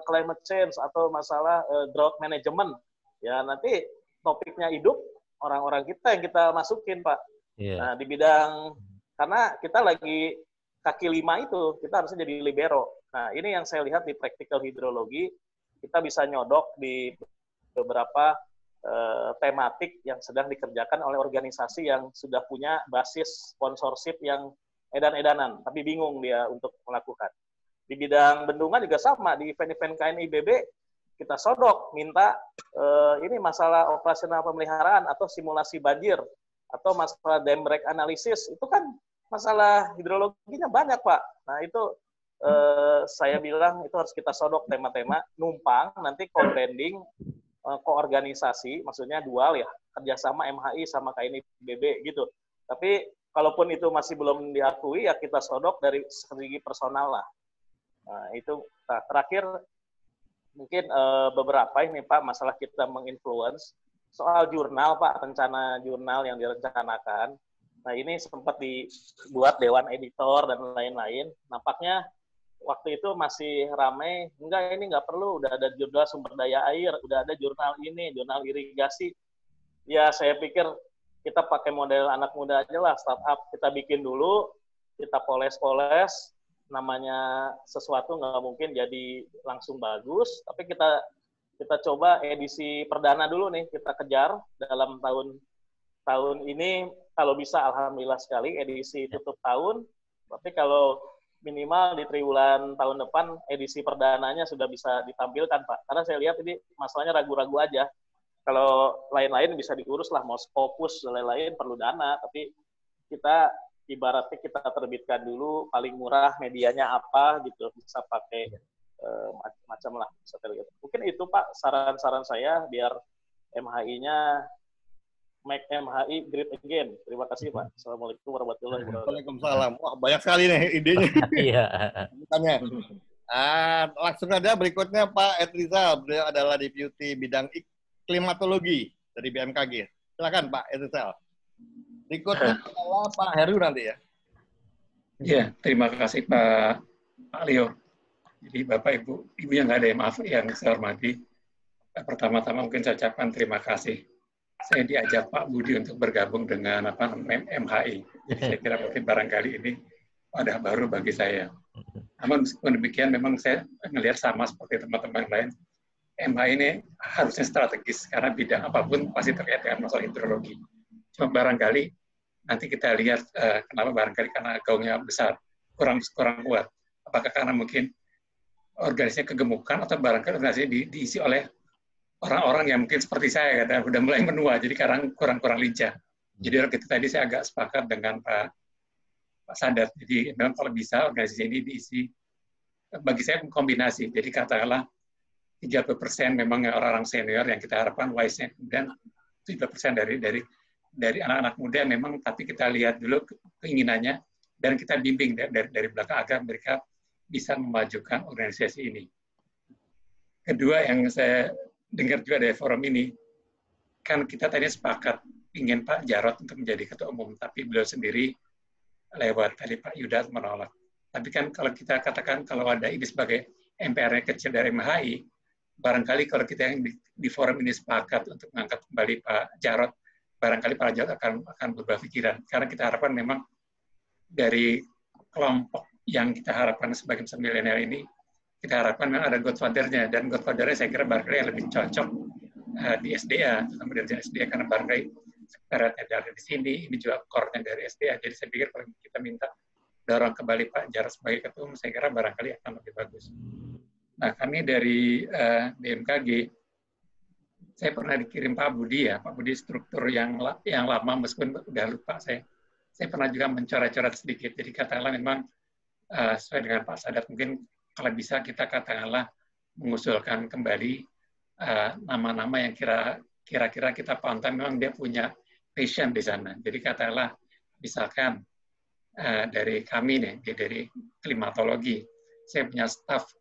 Speaker 10: climate change atau masalah drought management. Ya nanti topiknya hidup, orang-orang kita yang kita masukin, Pak. Yeah. Nah, di bidang, karena kita lagi kaki 5 itu, kita harusnya jadi libero. Nah, ini yang saya lihat di practical hidrologi, kita bisa nyodok di beberapa tematik yang sedang dikerjakan oleh organisasi yang sudah punya basis sponsorship yang edan-edanan, tapi bingung dia untuk melakukan. Di bidang bendungan juga sama, di event-event KNIBB, kita sodok, minta ini masalah operasional pemeliharaan atau simulasi banjir, atau masalah dam break analysis, itu kan masalah hidrologinya banyak, Pak. Nah, itu saya bilang itu harus kita sodok tema-tema, numpang, nanti co-branding, koorganisasi, maksudnya dual ya, kerjasama MHI sama KNIBB gitu. Tapi kalaupun itu masih belum diakui, ya kita sodok dari segi personal lah. Nah, itu terakhir mungkin beberapa ini Pak, masalah kita menginfluence soal jurnal Pak, rencana jurnal yang direncanakan. Nah ini sempat dibuat dewan editor dan lain-lain. Nampaknya waktu itu masih ramai, enggak ini nggak perlu, udah ada jurnal sumber daya air, udah ada jurnal ini, jurnal irigasi. Ya saya pikir kita pakai model anak muda aja lah, startup. Kita bikin dulu, kita poles-poles, namanya sesuatu nggak mungkin jadi langsung bagus, tapi kita coba edisi perdana dulu nih, kita kejar dalam tahun ini, kalau bisa alhamdulillah sekali edisi tutup tahun, tapi kalau minimal di triwulan tahun depan edisi perdananya sudah bisa ditampilkan Pak, karena saya lihat ini masalahnya ragu-ragu aja. Kalau lain-lain bisa diurus lah, mau fokus dan lain-lain perlu dana, tapi kita ibaratnya kita terbitkan dulu paling murah, medianya apa gitu, bisa pakai macam lah. Mungkin itu Pak saran-saran saya biar MHI-nya make MHI great again. Terima kasih Pak. Assalamualaikum warahmatullahi wabarakatuh.
Speaker 2: Waalaikumsalam. Wah banyak sekali nih idenya. Iya. Langsung aja berikutnya Pak Edrizal. Beliau adalah Deputy Bidang Klimatologi dari BMKG. Silakan Pak Edrizal. Berikutnya adalah Pak Heru nanti ya.
Speaker 4: Ya, terima kasih Pak Leo. Jadi Bapak Ibu yang nggak ada yang maaf yang saya hormati. Pertama-tama mungkin saya ucapkan terima kasih. Saya diajak Pak Budi untuk bergabung dengan MHI. Jadi saya kira mungkin barangkali ini wadah baru bagi saya. Namun meskipun demikian memang saya melihat sama seperti teman-teman lain. MHI ini harusnya strategis karena bidang apapun pasti terkait dengan masalah hidrologi. Cuma barangkali nanti kita lihat kenapa barangkali karena gaungnya besar, kurang kuat. Apakah karena mungkin organisasinya kegemukan atau barangkali organisasinya diisi oleh orang-orang yang mungkin seperti saya, udah mulai menua, jadi sekarang kurang lincah. Jadi itu tadi saya agak sepakat dengan Pak Sadat. Jadi memang kalau bisa organisasi ini diisi, bagi saya kombinasi. Jadi katakanlah 30% memang orang-orang senior yang kita harapkan wise-nya, kemudian 70% dari anak-anak muda memang, tapi kita lihat dulu keinginannya dan kita bimbing dari belakang agar mereka bisa memajukan organisasi ini. Kedua yang saya dengar juga dari forum ini, kan kita tadi sepakat ingin Pak Jarod untuk menjadi ketua umum, tapi beliau sendiri lewat tadi Pak Yuda menolak. Tapi kan kalau kita katakan kalau ada ini sebagai MPR kecil dari MHI, barangkali kalau kita yang di forum ini sepakat untuk mengangkat kembali Pak Jarod, barangkali Pak Jarod akan berubah pikiran. Karena kita harapkan memang dari kelompok yang kita harapkan sebagai milenial ini, kita harapkan memang ada godfather-nya, dan godfather-nya saya kira barangkali yang lebih cocok di SDA, terutama dari SDA, karena barangkali sekretariatnya dari di sini, ini juga core-nya dari SDA, jadi saya pikir kalau kita minta dorong kembali Pak Jarod sebagai ketua umum, saya kira barangkali akan lebih bagus. Nah, kami dari BMKG saya pernah dikirim Pak Budi ya, Pak Budi struktur yang lama meskipun udah lupa saya pernah juga mencoret-coret sedikit. Jadi katakanlah memang sesuai dengan Pak Sadat, mungkin kalau bisa kita katakanlah mengusulkan kembali nama-nama yang kira-kira kita pantau memang dia punya passion di sana. Jadi katakanlah misalkan dari kami nih, dari klimatologi, saya punya staff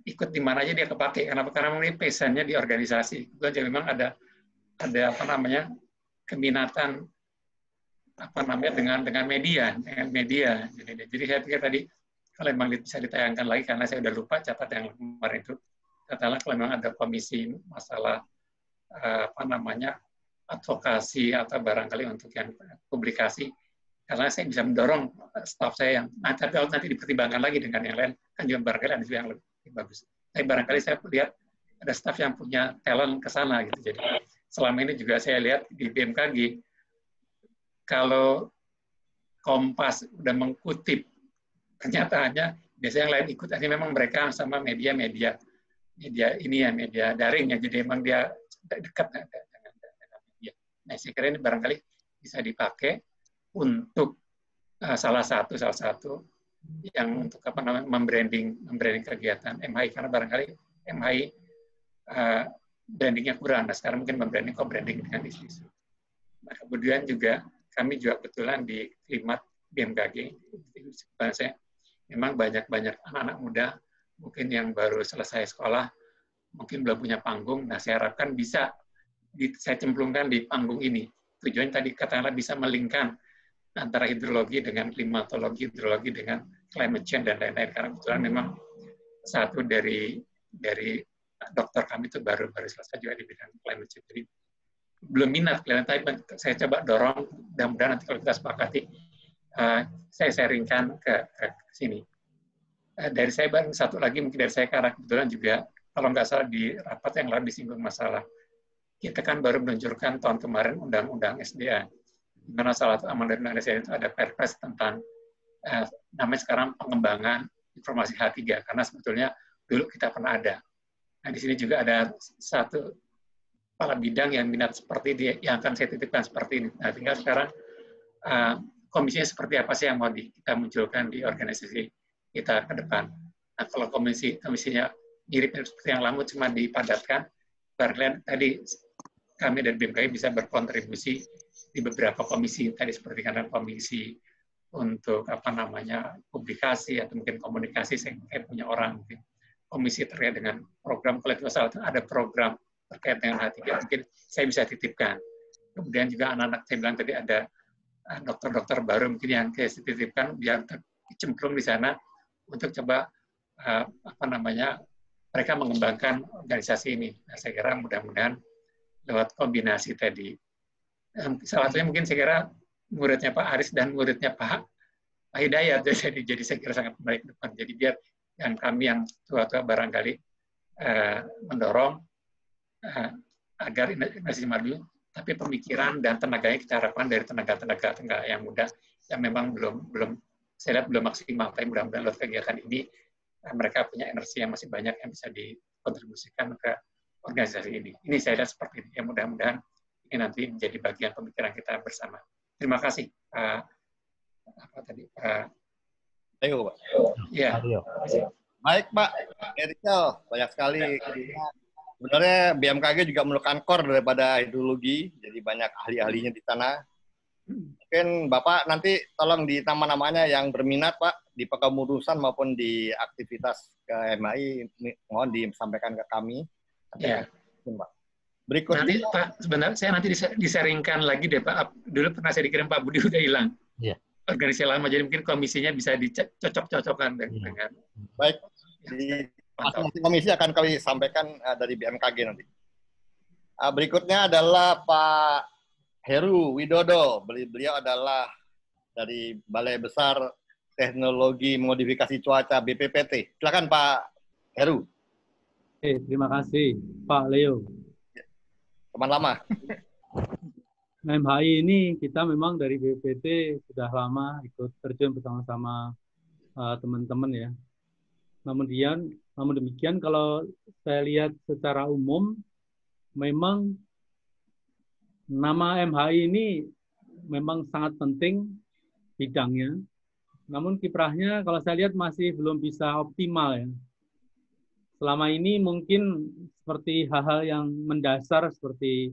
Speaker 4: ikut di mana aja dia kepake. Karena ini passionnya di organisasi. Jadi memang ada apa namanya keminatan dengan media. Jadi saya pikir tadi kalau memang bisa ditayangkan lagi karena saya udah lupa catat yang kemarin itu. Katakanlah kalau memang ada komisi masalah advokasi atau barangkali untuk yang publikasi, karena saya bisa mendorong staff saya yang nanti dipertimbangkan lagi dengan yang lain, kan juga barangkali ada juga yang lebih bagus. Tapi barangkali saya lihat ada staff yang punya talent ke sana gitu. Jadi selama ini juga saya lihat di BMKG, kalau Kompas udah mengkutip pernyataannya, biasanya yang lain ikut. Ini memang mereka sama media ini ya, media daring ya, jadi memang dia dekat dengan media. Nah, saya kira ini barangkali bisa dipakai untuk salah satu yang untuk membranding kegiatan MHI, karena barangkali MHI brandingnya kurang. Nah, sekarang mungkin membranding co-branding dengan isu-isu. Nah, kemudian juga kami juga kebetulan di Klimat BMKG, saya memang banyak anak-anak muda mungkin yang baru selesai sekolah, mungkin belum punya panggung. Nah, saya harapkan bisa saya cemplungkan di panggung ini. Tujuannya tadi katakanlah bisa melingkan antara hidrologi dengan klimatologi, hidrologi dengan climate change dan lain-lain. Karena kebetulan memang satu dari dokter kami itu baru selesai juga di bidang climate change. Jadi belum minat kalian, tapi saya coba dorong, mudah-mudahan nanti kalau kita sepakati, saya sharingkan ke sini. Dari saya baru satu lagi, mungkin dari saya karena kebetulan juga, kalau nggak salah di rapat yang lain disinggung masalah, kita kan baru meluncurkan tahun kemarin Undang-Undang SDA, di mana salah satu amandemen SDA itu ada perpres tentang namanya sekarang pengembangan informasi H3, karena sebetulnya dulu kita pernah ada. Nah, di sini juga ada satu kepala bidang yang minat seperti ini, yang akan saya titipkan seperti ini. Nah, tinggal sekarang komisinya seperti apa sih yang mau kita munculkan di organisasi kita ke depan. Nah, kalau komisinya mirip seperti yang lama, cuma dipadatkan, barangkali tadi kami dan BMKG bisa berkontribusi di beberapa komisi, tadi seperti karena komisi untuk publikasi atau mungkin komunikasi, saya punya orang mungkin komisi terkait dengan program kolektif masalah, ada program terkait dengan H3, mungkin saya bisa titipkan. Kemudian juga anak-anak saya bilang tadi ada dokter-dokter baru mungkin yang saya titipkan biar tercemplung di sana untuk coba mereka mengembangkan organisasi ini. Nah, saya kira mudah-mudahan lewat kombinasi tadi. Salah satunya mungkin saya kira muridnya Pak Aris dan muridnya Pak Hidayat, jadi saya kira sangat baik depan. Jadi biar yang kami yang tua-tua barangkali mendorong agar masih maju, tapi pemikiran dan tenaganya kita harapkan dari tenaga yang muda yang memang belum saya lihat belum maksimal, tapi mudah-mudahan lewat kegiatan ini mereka punya energi yang masih banyak yang bisa dikontribusikan ke organisasi ini. Ini saya lihat seperti ini. Ya, mudah-mudahan ini nanti menjadi bagian pemikiran kita bersama. Terima kasih,
Speaker 2: Ayo, Pak.
Speaker 4: Ya.
Speaker 2: Baik, Pak. Ericel, banyak sekali. Sebenarnya BMKG juga merupakan core daripada hidrologi, jadi banyak ahli-ahlinya di sana. Mungkin Bapak nanti tolong di nama-namanya yang berminat, Pak, di kepengurusan maupun di aktivitas ke MHI, mohon disampaikan ke kami.
Speaker 4: Ya.
Speaker 2: Pak. Berikutnya.
Speaker 4: Nanti Pak, sebenarnya saya nanti disaringkan lagi deh Pak. Dulu pernah saya dikirim Pak Budi udah hilang.
Speaker 5: Ya.
Speaker 4: Organisasi lama, jadi mungkin komisinya bisa dicocok-cocokkan dengan.
Speaker 2: Baik. Di komisi akan kami sampaikan dari BMKG nanti. Berikutnya adalah Pak Heru Widodo. Beliau adalah dari Balai Besar Teknologi Modifikasi Cuaca BPPT. Silakan Pak Heru.
Speaker 11: Terima kasih Pak Leo.
Speaker 2: Teman lama.
Speaker 11: MHI ini kita memang dari BPPT sudah lama ikut terjun bersama-sama teman-teman ya. Namun demikian kalau saya lihat secara umum memang nama MHI ini memang sangat penting bidangnya. Namun kiprahnya kalau saya lihat masih belum bisa optimal ya. Selama ini mungkin seperti hal-hal yang mendasar seperti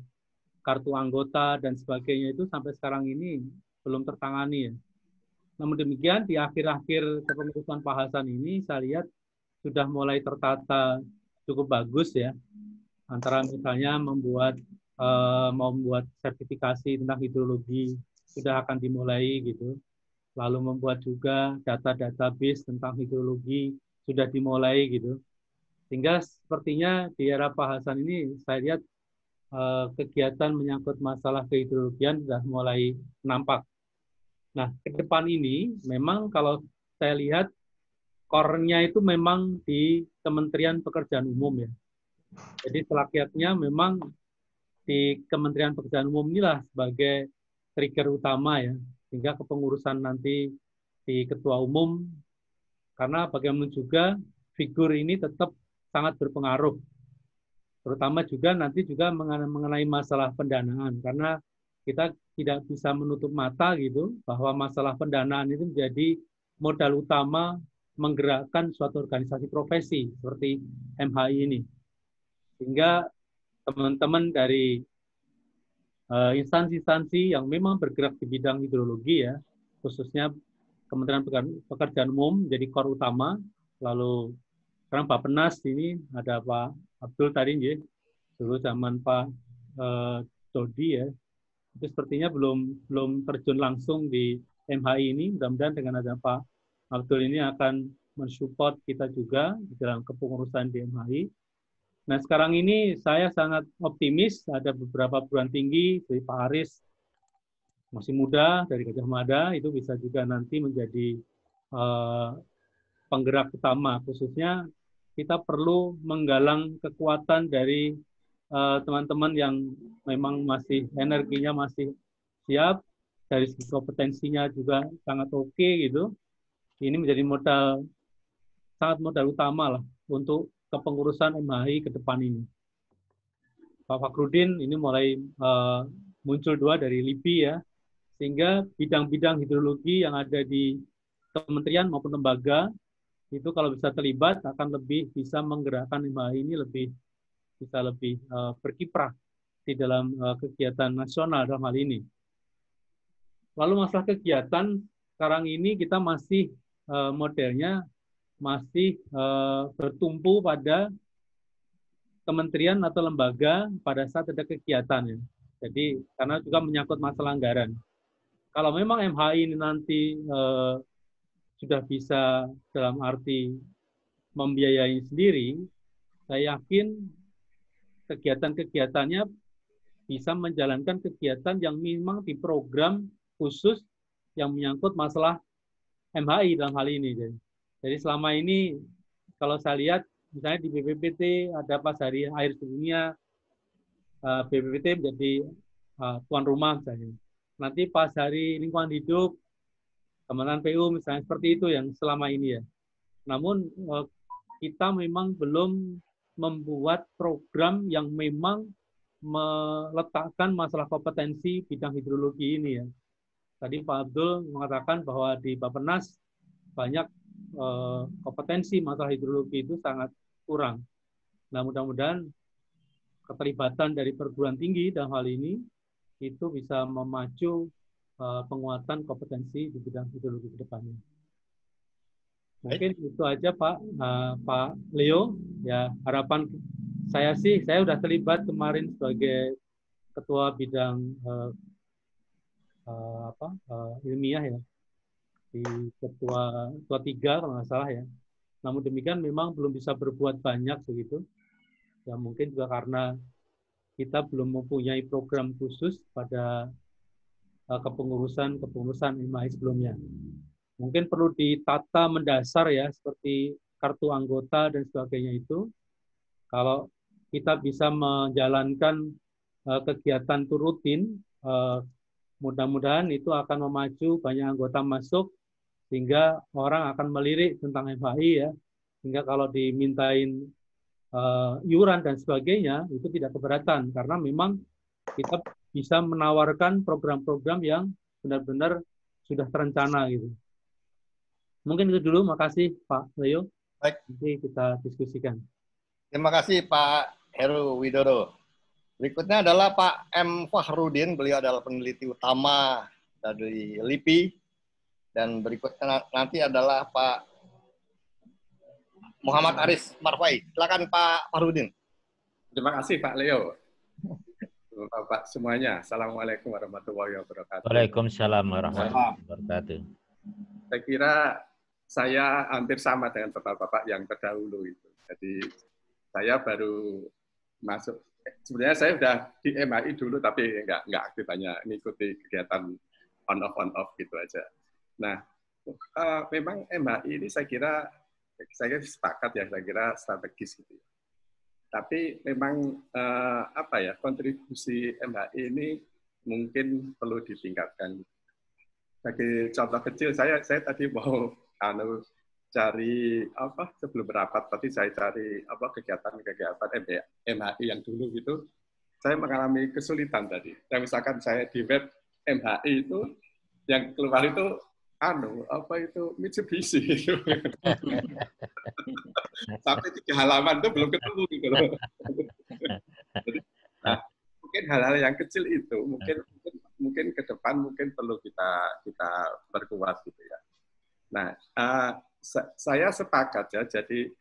Speaker 11: kartu anggota dan sebagainya itu sampai sekarang ini belum tertangani ya. Namun demikian di akhir-akhir kepengurusan Pak Hasan ini saya lihat sudah mulai tertata cukup bagus ya. Antara misalnya membuat sertifikasi tentang hidrologi sudah akan dimulai gitu. Lalu membuat juga data-database tentang hidrologi sudah dimulai gitu. Sehingga sepertinya di era Pak Hasan ini saya lihat kegiatan menyangkut masalah kehidrologian sudah mulai nampak. Nah, ke depan ini memang kalau saya lihat core-nya itu memang di Kementerian Pekerjaan Umum ya. Jadi selakiatnya memang di Kementerian Pekerjaan Umum inilah sebagai trigger utama ya, sehingga kepengurusan nanti di Ketua Umum, karena bagaimana juga figur ini tetap sangat berpengaruh, terutama juga nanti juga mengenai masalah pendanaan, karena kita tidak bisa menutup mata gitu bahwa masalah pendanaan itu menjadi modal utama menggerakkan suatu organisasi profesi seperti MHI ini. Sehingga teman-teman dari instansi-instansi yang memang bergerak di bidang hidrologi ya, khususnya Kementerian Pekerjaan Umum jadi core utama, lalu sekarang Bappenas ini ada Pak Abdul tadi ya, dulu zaman Pak Dodi ya, itu sepertinya belum terjun langsung di MHI ini. Mudah-mudahan dengan ada Pak Abdul ini akan mensupport kita juga di dalam kepengurusan di MHI. Nah, sekarang ini saya sangat optimis, ada beberapa perguruan tinggi, seperti Pak Haris, masih muda, dari Gajah Mada, itu bisa juga nanti menjadi penggerak utama. Khususnya kita perlu menggalang kekuatan dari teman-teman yang memang masih energinya masih siap, dari segi kompetensinya juga sangat oke gitu. Ini menjadi sangat modal utama lah untuk kepengurusan MHI ke depan ini. Pak Fakhrudin ini mulai muncul dua dari LIPI ya, sehingga bidang-bidang hidrologi yang ada di kementerian maupun lembaga itu kalau bisa terlibat akan lebih bisa menggerakkan MHI ini bisa lebih berkiprah di dalam kegiatan nasional dalam hal ini. Lalu masalah kegiatan sekarang ini kita masih modelnya masih bertumpu pada kementerian atau lembaga pada saat ada kegiatan ya. Jadi karena juga menyangkut masalah anggaran. Kalau memang MHI ini nanti sudah bisa dalam arti membiayai sendiri, saya yakin kegiatan-kegiatannya bisa menjalankan kegiatan yang memang diprogram khusus yang menyangkut masalah MHI dalam hal ini. Jadi selama ini kalau saya lihat misalnya di BPPT ada pas hari air sedunia, BPPT menjadi tuan rumah misalnya. Nanti pas hari lingkungan hidup, Kementerian PU misalnya, seperti itu yang selama ini ya. Namun kita memang belum membuat program yang memang meletakkan masalah kompetensi bidang hidrologi ini ya. Tadi Pak Abdul mengatakan bahwa di Bappenas banyak kompetensi masalah hidrologi itu sangat kurang. Nah, mudah-mudahan keterlibatan dari perguruan tinggi dalam hal ini itu bisa memacu penguatan kompetensi di bidang hidrologi ke depannya. Mungkin itu aja Pak Leo. Ya, harapan saya sih, saya sudah terlibat kemarin sebagai ketua bidang ilmiah ya, di ketua 3 kalau nggak salah ya. Namun demikian memang belum bisa berbuat banyak begitu. Ya mungkin juga karena kita belum mempunyai program khusus pada kepengurusan MHI sebelumnya. Mungkin perlu ditata mendasar ya, seperti kartu anggota dan sebagainya itu. Kalau kita bisa menjalankan kegiatan itu rutin, mudah-mudahan itu akan memacu banyak anggota masuk, sehingga orang akan melirik tentang MHI ya, sehingga kalau dimintain iuran dan sebagainya, itu tidak keberatan karena memang kita bisa menawarkan program-program yang benar-benar sudah terencana gitu. Mungkin itu dulu, makasih Pak Leo.
Speaker 2: Baik.
Speaker 11: Nanti kita diskusikan.
Speaker 2: Terima kasih Pak Heru Widodo. Berikutnya adalah Pak M. Fahrudin, beliau adalah peneliti utama dari LIPI. Dan berikutnya nanti adalah Pak Muhammad Aris Marfai. Silakan Pak Fahrudin.
Speaker 12: Terima kasih Pak Leo. Bapak semuanya, Assalamualaikum warahmatullahi wabarakatuh.
Speaker 5: Waalaikumsalam warahmatullahi wabarakatuh.
Speaker 12: Saya kira saya hampir sama dengan bapak-bapak yang terdahulu itu. Jadi saya baru masuk. Sebenarnya saya sudah di MHI dulu, tapi nggak aktif, hanya mengikuti kegiatan on off gitu aja. Nah, memang MHI ini saya kira saya sepakat ya, saya kira strategis gitu. Tapi memang kontribusi MHI ini mungkin perlu ditingkatkan. Sebagai contoh kecil, saya tadi mau cari sebelum rapat tadi saya cari kegiatan MHI yang dulu gitu. Saya mengalami kesulitan tadi. Misalkan saya di web MHI itu yang keluar itu Mitsubishi itu. Sampai 3 halaman itu belum ketemu gitu loh. Nah, mungkin hal-hal yang kecil itu mungkin ke depan mungkin perlu kita perkuat gitu ya. Nah, saya sepakat ya. Jadi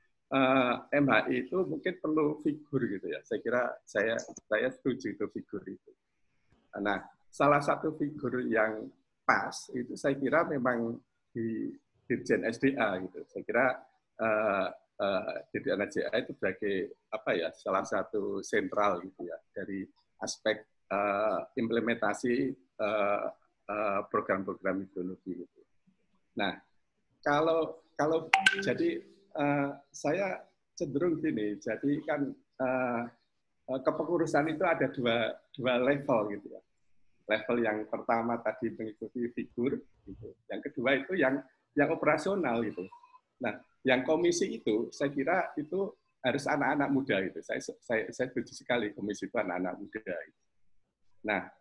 Speaker 12: MHI itu mungkin perlu figur gitu ya. Saya kira saya setuju itu figur itu. Nah, salah satu figur yang pas itu saya kira memang di Dirjen SDA gitu. Saya kira Dirjen SDA itu sebagai salah satu sentral gitu ya dari aspek implementasi program-program ideologi gitu. Nah, kalau jadi saya cenderung gini, jadi kan kepengurusan itu ada dua level gitu ya. Level yang pertama tadi mengikuti figur, gitu. Yang kedua itu yang operasional gitu. Nah, yang komisi itu saya kira itu harus anak-anak muda gitu. Saya setuju sekali komisi itu anak-anak muda. Gitu. Nah,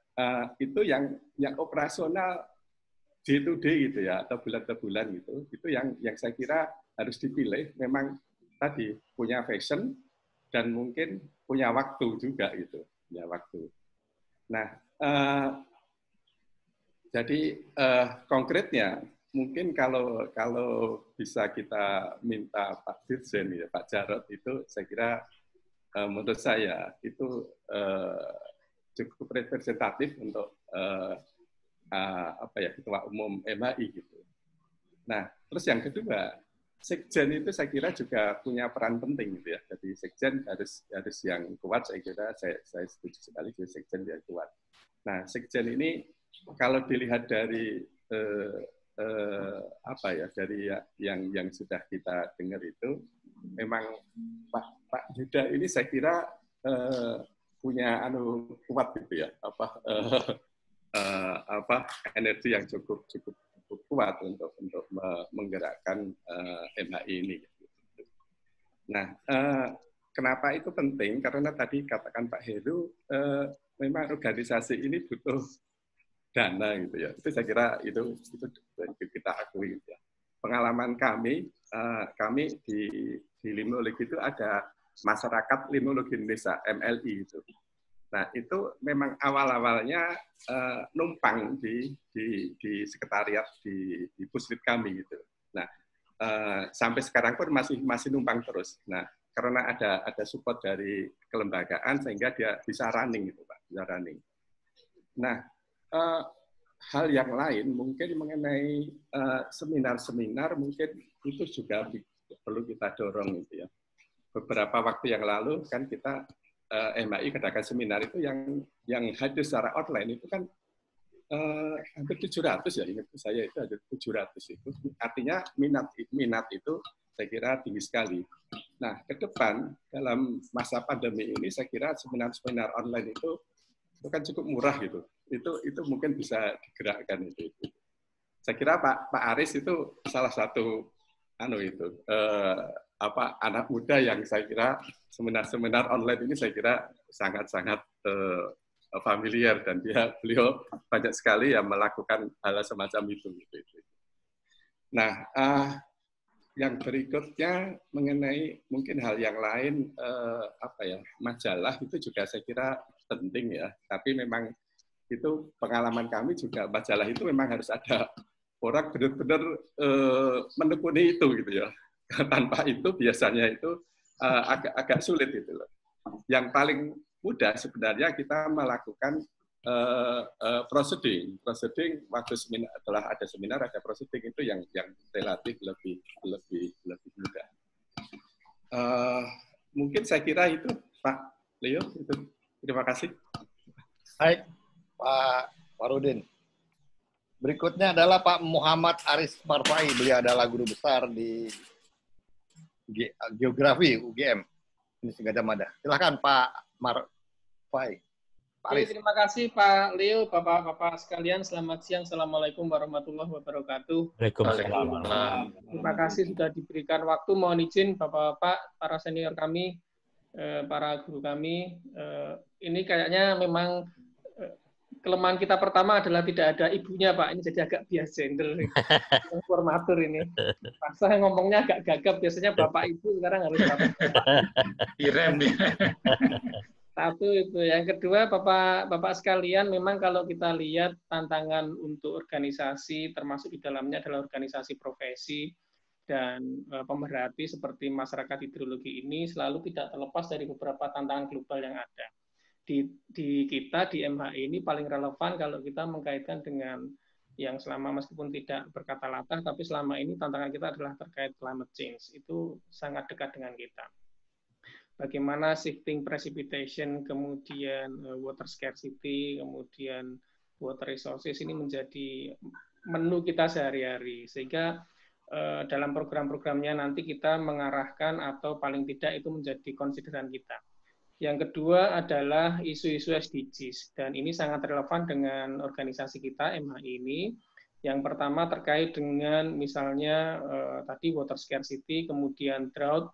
Speaker 12: itu yang operasional day to day gitu ya, atau bulan ke bulan gitu. Itu yang saya kira harus dipilih. Memang tadi punya passion dan mungkin punya waktu juga gitu, punya waktu. Nah, jadi konkretnya mungkin kalau bisa kita minta Pak Dirjen ya, Pak Jarod itu saya kira menurut saya itu cukup representatif untuk ketua umum MHI gitu. Nah, terus yang kedua, Sekjen itu saya kira juga punya peran penting gitu ya. Jadi Sekjen harus yang kuat, saya kira saya setuju sekali jadi Sekjen yang kuat. Nah, Sekjen ini kalau dilihat dari dari yang sudah kita dengar itu, memang Pak Yuda ini saya kira punya kuat gitu ya, energi yang cukup kuat untuk menggerakkan MHI ini. Nah, kenapa itu penting? Karena tadi katakan Pak Heru, memang organisasi ini butuh dana gitu ya. Itu saya kira itu kita akui. Gitu ya. Pengalaman kami di limnologi itu ada masyarakat limnologi Indonesia (MLI) itu. Nah, itu memang awal-awalnya numpang di sekretariat di Puslit kami gitu. Nah, sampai sekarang pun masih numpang terus. Nah, karena ada support dari kelembagaan sehingga dia bisa running gitu, Pak, bisa running. Nah, hal yang lain mungkin mengenai seminar-seminar mungkin itu juga perlu kita dorong gitu ya. Beberapa waktu yang lalu kan kita MHI mengadakan seminar itu yang hadir secara online itu kan hampir 700 ya, ingat saya itu ada 700 itu. Artinya minat itu saya kira tinggi sekali. Nah, ke depan dalam masa pandemi ini saya kira seminar-seminar online itu kan cukup murah gitu. Itu mungkin bisa digerakkan itu. Saya kira Pak Aris itu salah satu anak muda yang saya kira seminar-seminar online ini saya kira sangat-sangat familiar dan beliau banyak sekali yang melakukan hal semacam itu. Nah, yang berikutnya mengenai mungkin hal yang lain, majalah itu juga saya kira penting ya. Tapi memang itu pengalaman kami juga majalah itu memang harus ada orang benar-benar menekuni itu gitu ya. Tanpa itu biasanya itu agak sulit gitu loh. Yang paling mudah sebenarnya kita melakukan proceeding waktu seminar, setelah ada seminar ada proceeding itu yang relatif lebih mudah. Mungkin saya kira itu Pak Leo itu. Terima kasih.
Speaker 2: Baik Pak Warudin. Berikutnya adalah Pak Muhammad Aris Marfai. Beliau adalah guru besar di Geografi UGM Universitas Gadjah Mada. Silakan Pak Marfai.
Speaker 1: Terima kasih Pak Leo, Bapak-Bapak sekalian. Selamat siang. Assalamualaikum warahmatullahi wabarakatuh.
Speaker 5: Waalaikumsalam.
Speaker 1: Terima kasih sudah diberikan waktu. Mohon izin Bapak-Bapak, para senior kami, para guru kami. Ini kayaknya memang kelemahan kita pertama adalah tidak ada ibunya Pak. Ini jadi agak bias gender. Formatur ini. Masa ngomongnya agak gagap. Biasanya Bapak Ibu, sekarang harus Bapak.
Speaker 4: Irem nih.
Speaker 1: Satu itu. Yang kedua, Bapak sekalian, memang kalau kita lihat tantangan untuk organisasi, termasuk di dalamnya adalah organisasi profesi dan pemerhati seperti masyarakat hidrologi ini selalu tidak terlepas dari beberapa tantangan global yang ada. Di kita, di MHI ini paling relevan kalau kita mengkaitkan dengan yang selama meskipun tidak berkata latah, tapi selama ini tantangan kita adalah terkait climate change. Itu sangat dekat dengan kita. Bagaimana shifting precipitation, kemudian water scarcity, kemudian water resources ini menjadi menu kita sehari-hari. Sehingga dalam program-programnya nanti kita mengarahkan atau paling tidak itu menjadi konsideran kita. Yang kedua adalah isu-isu SDGs, dan ini sangat relevan dengan organisasi kita, MHI ini. Yang pertama terkait dengan misalnya tadi water scarcity, kemudian drought,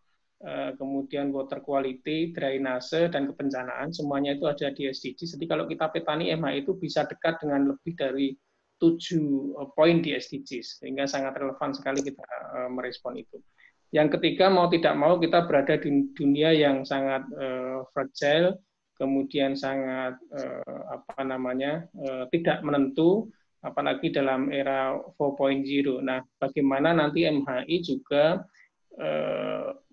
Speaker 1: kemudian water quality, drainase, dan kebencanaan, semuanya itu ada di SDGs. Jadi kalau kita petani MHI itu bisa dekat dengan lebih dari 7 poin di SDGs, sehingga sangat relevan sekali kita merespon itu. Yang ketiga, mau tidak mau kita berada di dunia yang sangat fragile, kemudian sangat tidak menentu, apalagi dalam era 4.0. Nah, bagaimana nanti MHI juga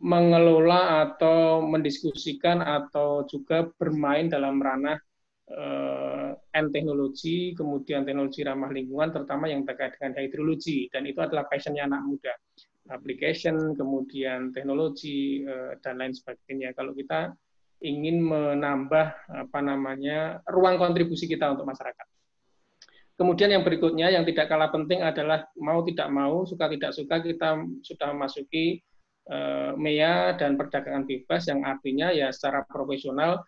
Speaker 1: mengelola atau mendiskusikan atau juga bermain dalam ranah teknologi, kemudian teknologi ramah lingkungan, terutama yang terkait dengan hidrologi, dan itu adalah passionnya anak muda. Application, kemudian teknologi, dan lain sebagainya. Kalau kita ingin menambah ruang kontribusi kita untuk masyarakat. Kemudian yang berikutnya yang tidak kalah penting adalah mau tidak mau, suka tidak suka kita sudah memasuki MEA dan perdagangan bebas, yang artinya ya secara profesional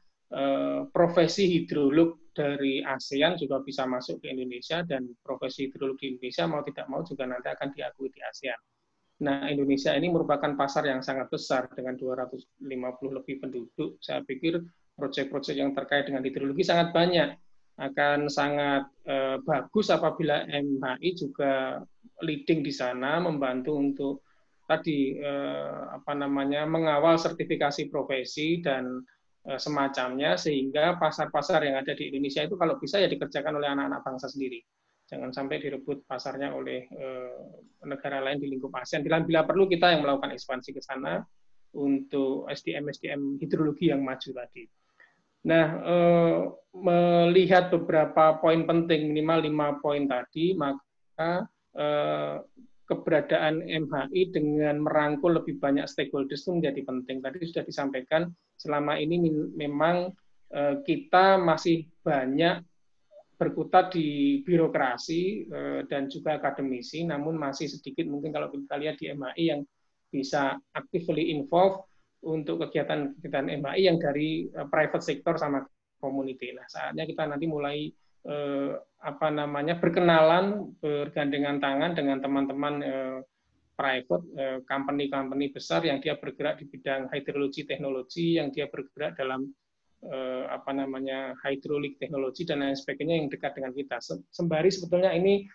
Speaker 1: profesi hidrolog dari ASEAN juga bisa masuk ke Indonesia, dan profesi hidrolog di Indonesia mau tidak mau juga nanti akan diakui di ASEAN. Nah, Indonesia ini merupakan pasar yang sangat besar dengan 250 lebih penduduk. Saya pikir proyek-proyek yang terkait dengan hidrologi sangat banyak. Akan sangat bagus apabila MHI juga leading di sana, membantu untuk tadi mengawal sertifikasi profesi dan semacamnya, sehingga pasar-pasar yang ada di Indonesia itu kalau bisa ya dikerjakan oleh anak-anak bangsa sendiri. Jangan sampai direbut pasarnya oleh negara lain di lingkup ASEAN. Bila perlu kita yang melakukan ekspansi ke sana untuk SDM hidrologi yang maju tadi. Nah, melihat beberapa poin penting, minimal 5 poin tadi, maka keberadaan MHI dengan merangkul lebih banyak stakeholders itu menjadi penting. Tadi sudah disampaikan, selama ini memang kita masih banyak berkutat di birokrasi dan juga akademisi, namun masih sedikit mungkin kalau kita lihat di MHI yang bisa actively involved untuk kegiatan-kegiatan MHI yang dari private sector sama community. Nah, saatnya kita nanti mulai berkenalan, bergandengan tangan dengan teman-teman private, company-company besar yang dia bergerak di bidang hydrology teknologi, yang dia bergerak dalam hidrolik teknologi dan lain sebagainya yang dekat dengan kita. Sembari sebetulnya ini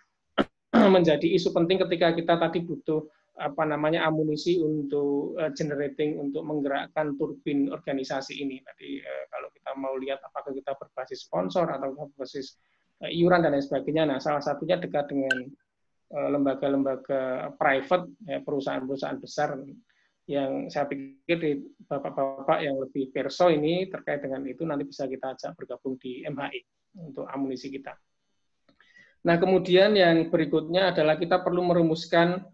Speaker 1: menjadi isu penting ketika kita tadi butuh amunisi untuk generating, untuk menggerakkan turbin organisasi ini. Tadi kalau kita mau lihat apakah kita berbasis sponsor atau berbasis iuran dan lain sebagainya. Nah, salah satunya dekat dengan lembaga-lembaga private, perusahaan-perusahaan besar yang saya pikir di bapak-bapak yang lebih perso ini terkait dengan itu nanti bisa kita ajak bergabung di MHI untuk amunisi kita. Nah, kemudian yang berikutnya adalah kita perlu merumuskan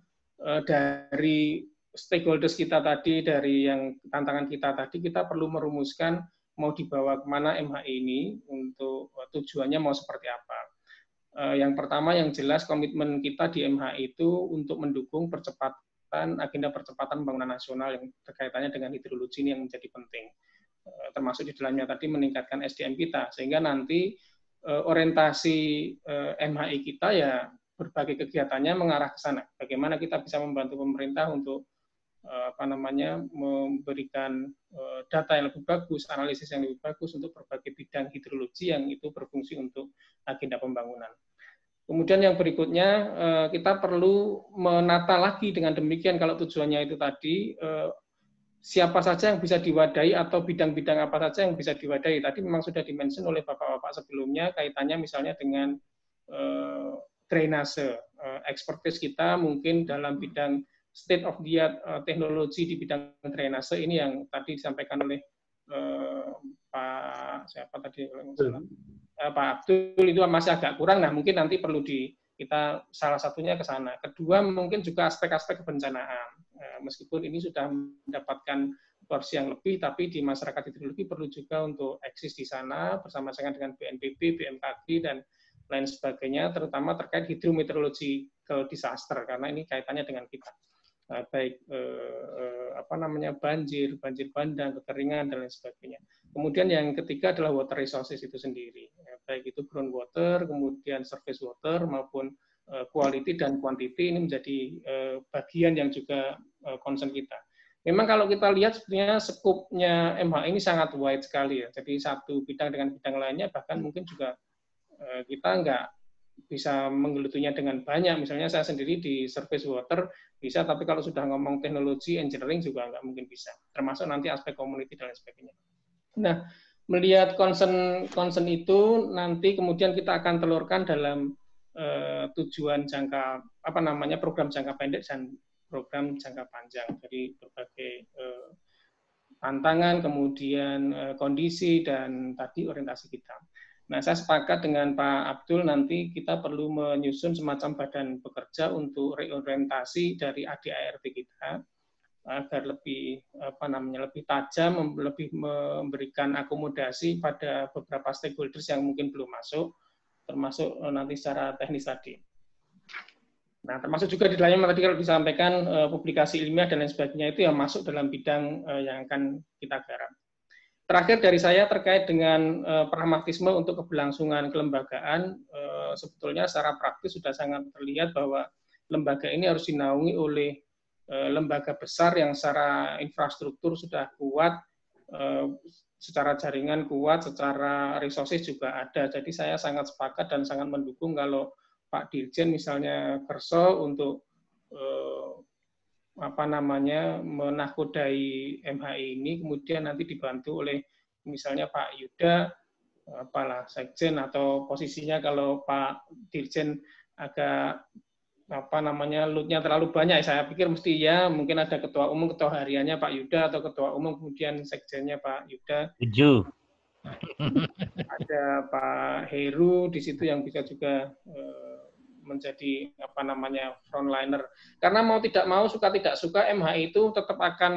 Speaker 1: dari stakeholders kita tadi, dari yang tantangan kita tadi, kita perlu merumuskan mau dibawa kemana MHI ini, untuk tujuannya mau seperti apa. Yang pertama yang jelas komitmen kita di MHI itu untuk mendukung agenda percepatan pembangunan nasional yang berkaitannya dengan hidrologi ini yang menjadi penting. Termasuk di dalamnya tadi meningkatkan SDM kita, sehingga nanti orientasi MHI kita ya berbagai kegiatannya mengarah ke sana. Bagaimana kita bisa membantu pemerintah untuk memberikan data yang lebih bagus, analisis yang lebih bagus untuk berbagai bidang hidrologi yang itu berfungsi untuk agenda pembangunan. Kemudian yang berikutnya kita perlu menata lagi dengan demikian kalau tujuannya itu tadi siapa saja yang bisa diwadahi atau bidang-bidang apa saja yang bisa diwadahi. Tadi memang sudah dimention oleh bapak-bapak sebelumnya kaitannya misalnya dengan drainase. Expertise kita mungkin dalam bidang state of the art teknologi di bidang drainase ini yang tadi disampaikan oleh Pak Abdul itu masih agak kurang. Nah, mungkin nanti perlu kita salah satunya ke sana. Kedua, mungkin juga aspek-aspek kebencanaan. Meskipun ini sudah mendapatkan porsi yang lebih, tapi di masyarakat hidrologi perlu juga untuk eksis di sana bersama-sama dengan BNPB, BMKG dan lain sebagainya, terutama terkait hidrometeorological disaster karena ini kaitannya dengan kita. Baik banjir bandang, kekeringan dan lain sebagainya. Kemudian yang ketiga adalah water resources itu sendiri, baik itu groundwater, kemudian surface water maupun quality dan quantity ini menjadi bagian yang juga concern kita. Memang kalau kita lihat sebenarnya skupnya MH ini sangat wide sekali ya. Jadi satu bidang dengan bidang lainnya bahkan mungkin juga kita nggak bisa menggelutinya dengan banyak. Misalnya saya sendiri di surface water bisa, tapi kalau sudah ngomong teknologi, engineering juga nggak mungkin bisa. Termasuk nanti aspek community dan lain sebagainya. Nah, melihat concern itu, nanti kemudian kita akan telurkan dalam tujuan program jangka pendek dan program jangka panjang. Jadi berbagai tantangan, kemudian kondisi, dan tadi orientasi kita. Nah, saya sepakat dengan Pak Abdul, nanti kita perlu menyusun semacam badan bekerja untuk reorientasi dari ADART kita agar lebih lebih tajam, lebih memberikan akomodasi pada beberapa stakeholders yang mungkin belum masuk, termasuk nanti secara teknis tadi. Nah, termasuk juga di dalamnya tadi kalau disampaikan publikasi ilmiah dan lain sebagainya itu yang masuk dalam bidang yang akan kita garap. Terakhir dari saya terkait dengan pragmatisme untuk keberlangsungan kelembagaan, sebetulnya secara praktis sudah sangat terlihat bahwa lembaga ini harus dinaungi oleh lembaga besar yang secara infrastruktur sudah kuat, secara jaringan kuat, secara resources juga ada. Jadi saya sangat sepakat dan sangat mendukung kalau Pak Dirjen misalnya kerso untuk menakodai MHI ini, kemudian nanti dibantu oleh misalnya Pak Yuda, Sekjen, atau posisinya kalau Pak Dirjen agak load-nya terlalu banyak, saya pikir mesti ya mungkin ada ketua umum, ketua hariannya Pak Yuda, atau ketua umum kemudian sekjennya Pak Yuda. Ada Pak Heru di situ yang bisa juga menjadi frontliner. Karena mau tidak mau, suka tidak suka, MHI itu tetap akan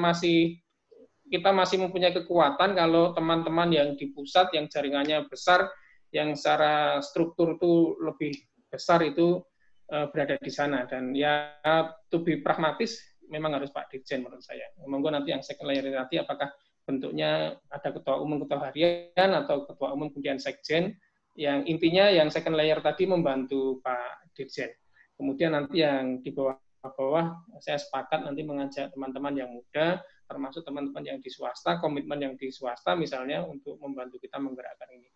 Speaker 1: kita masih mempunyai kekuatan kalau teman-teman yang di pusat, yang jaringannya besar, yang secara struktur itu lebih besar itu berada di sana. Dan ya, to be pragmatis, memang harus Pak Dirjen menurut saya. Monggo nanti yang second layer nanti apakah bentuknya ada ketua umum, ketua harian, atau ketua umum kemudian sekjen, yang intinya yang second layer tadi membantu Pak Dirjen. Kemudian nanti yang di bawah bawah saya sepakat nanti mengajak teman-teman yang muda, termasuk teman-teman yang di swasta, komitmen yang di swasta misalnya untuk membantu kita menggerakkan ini.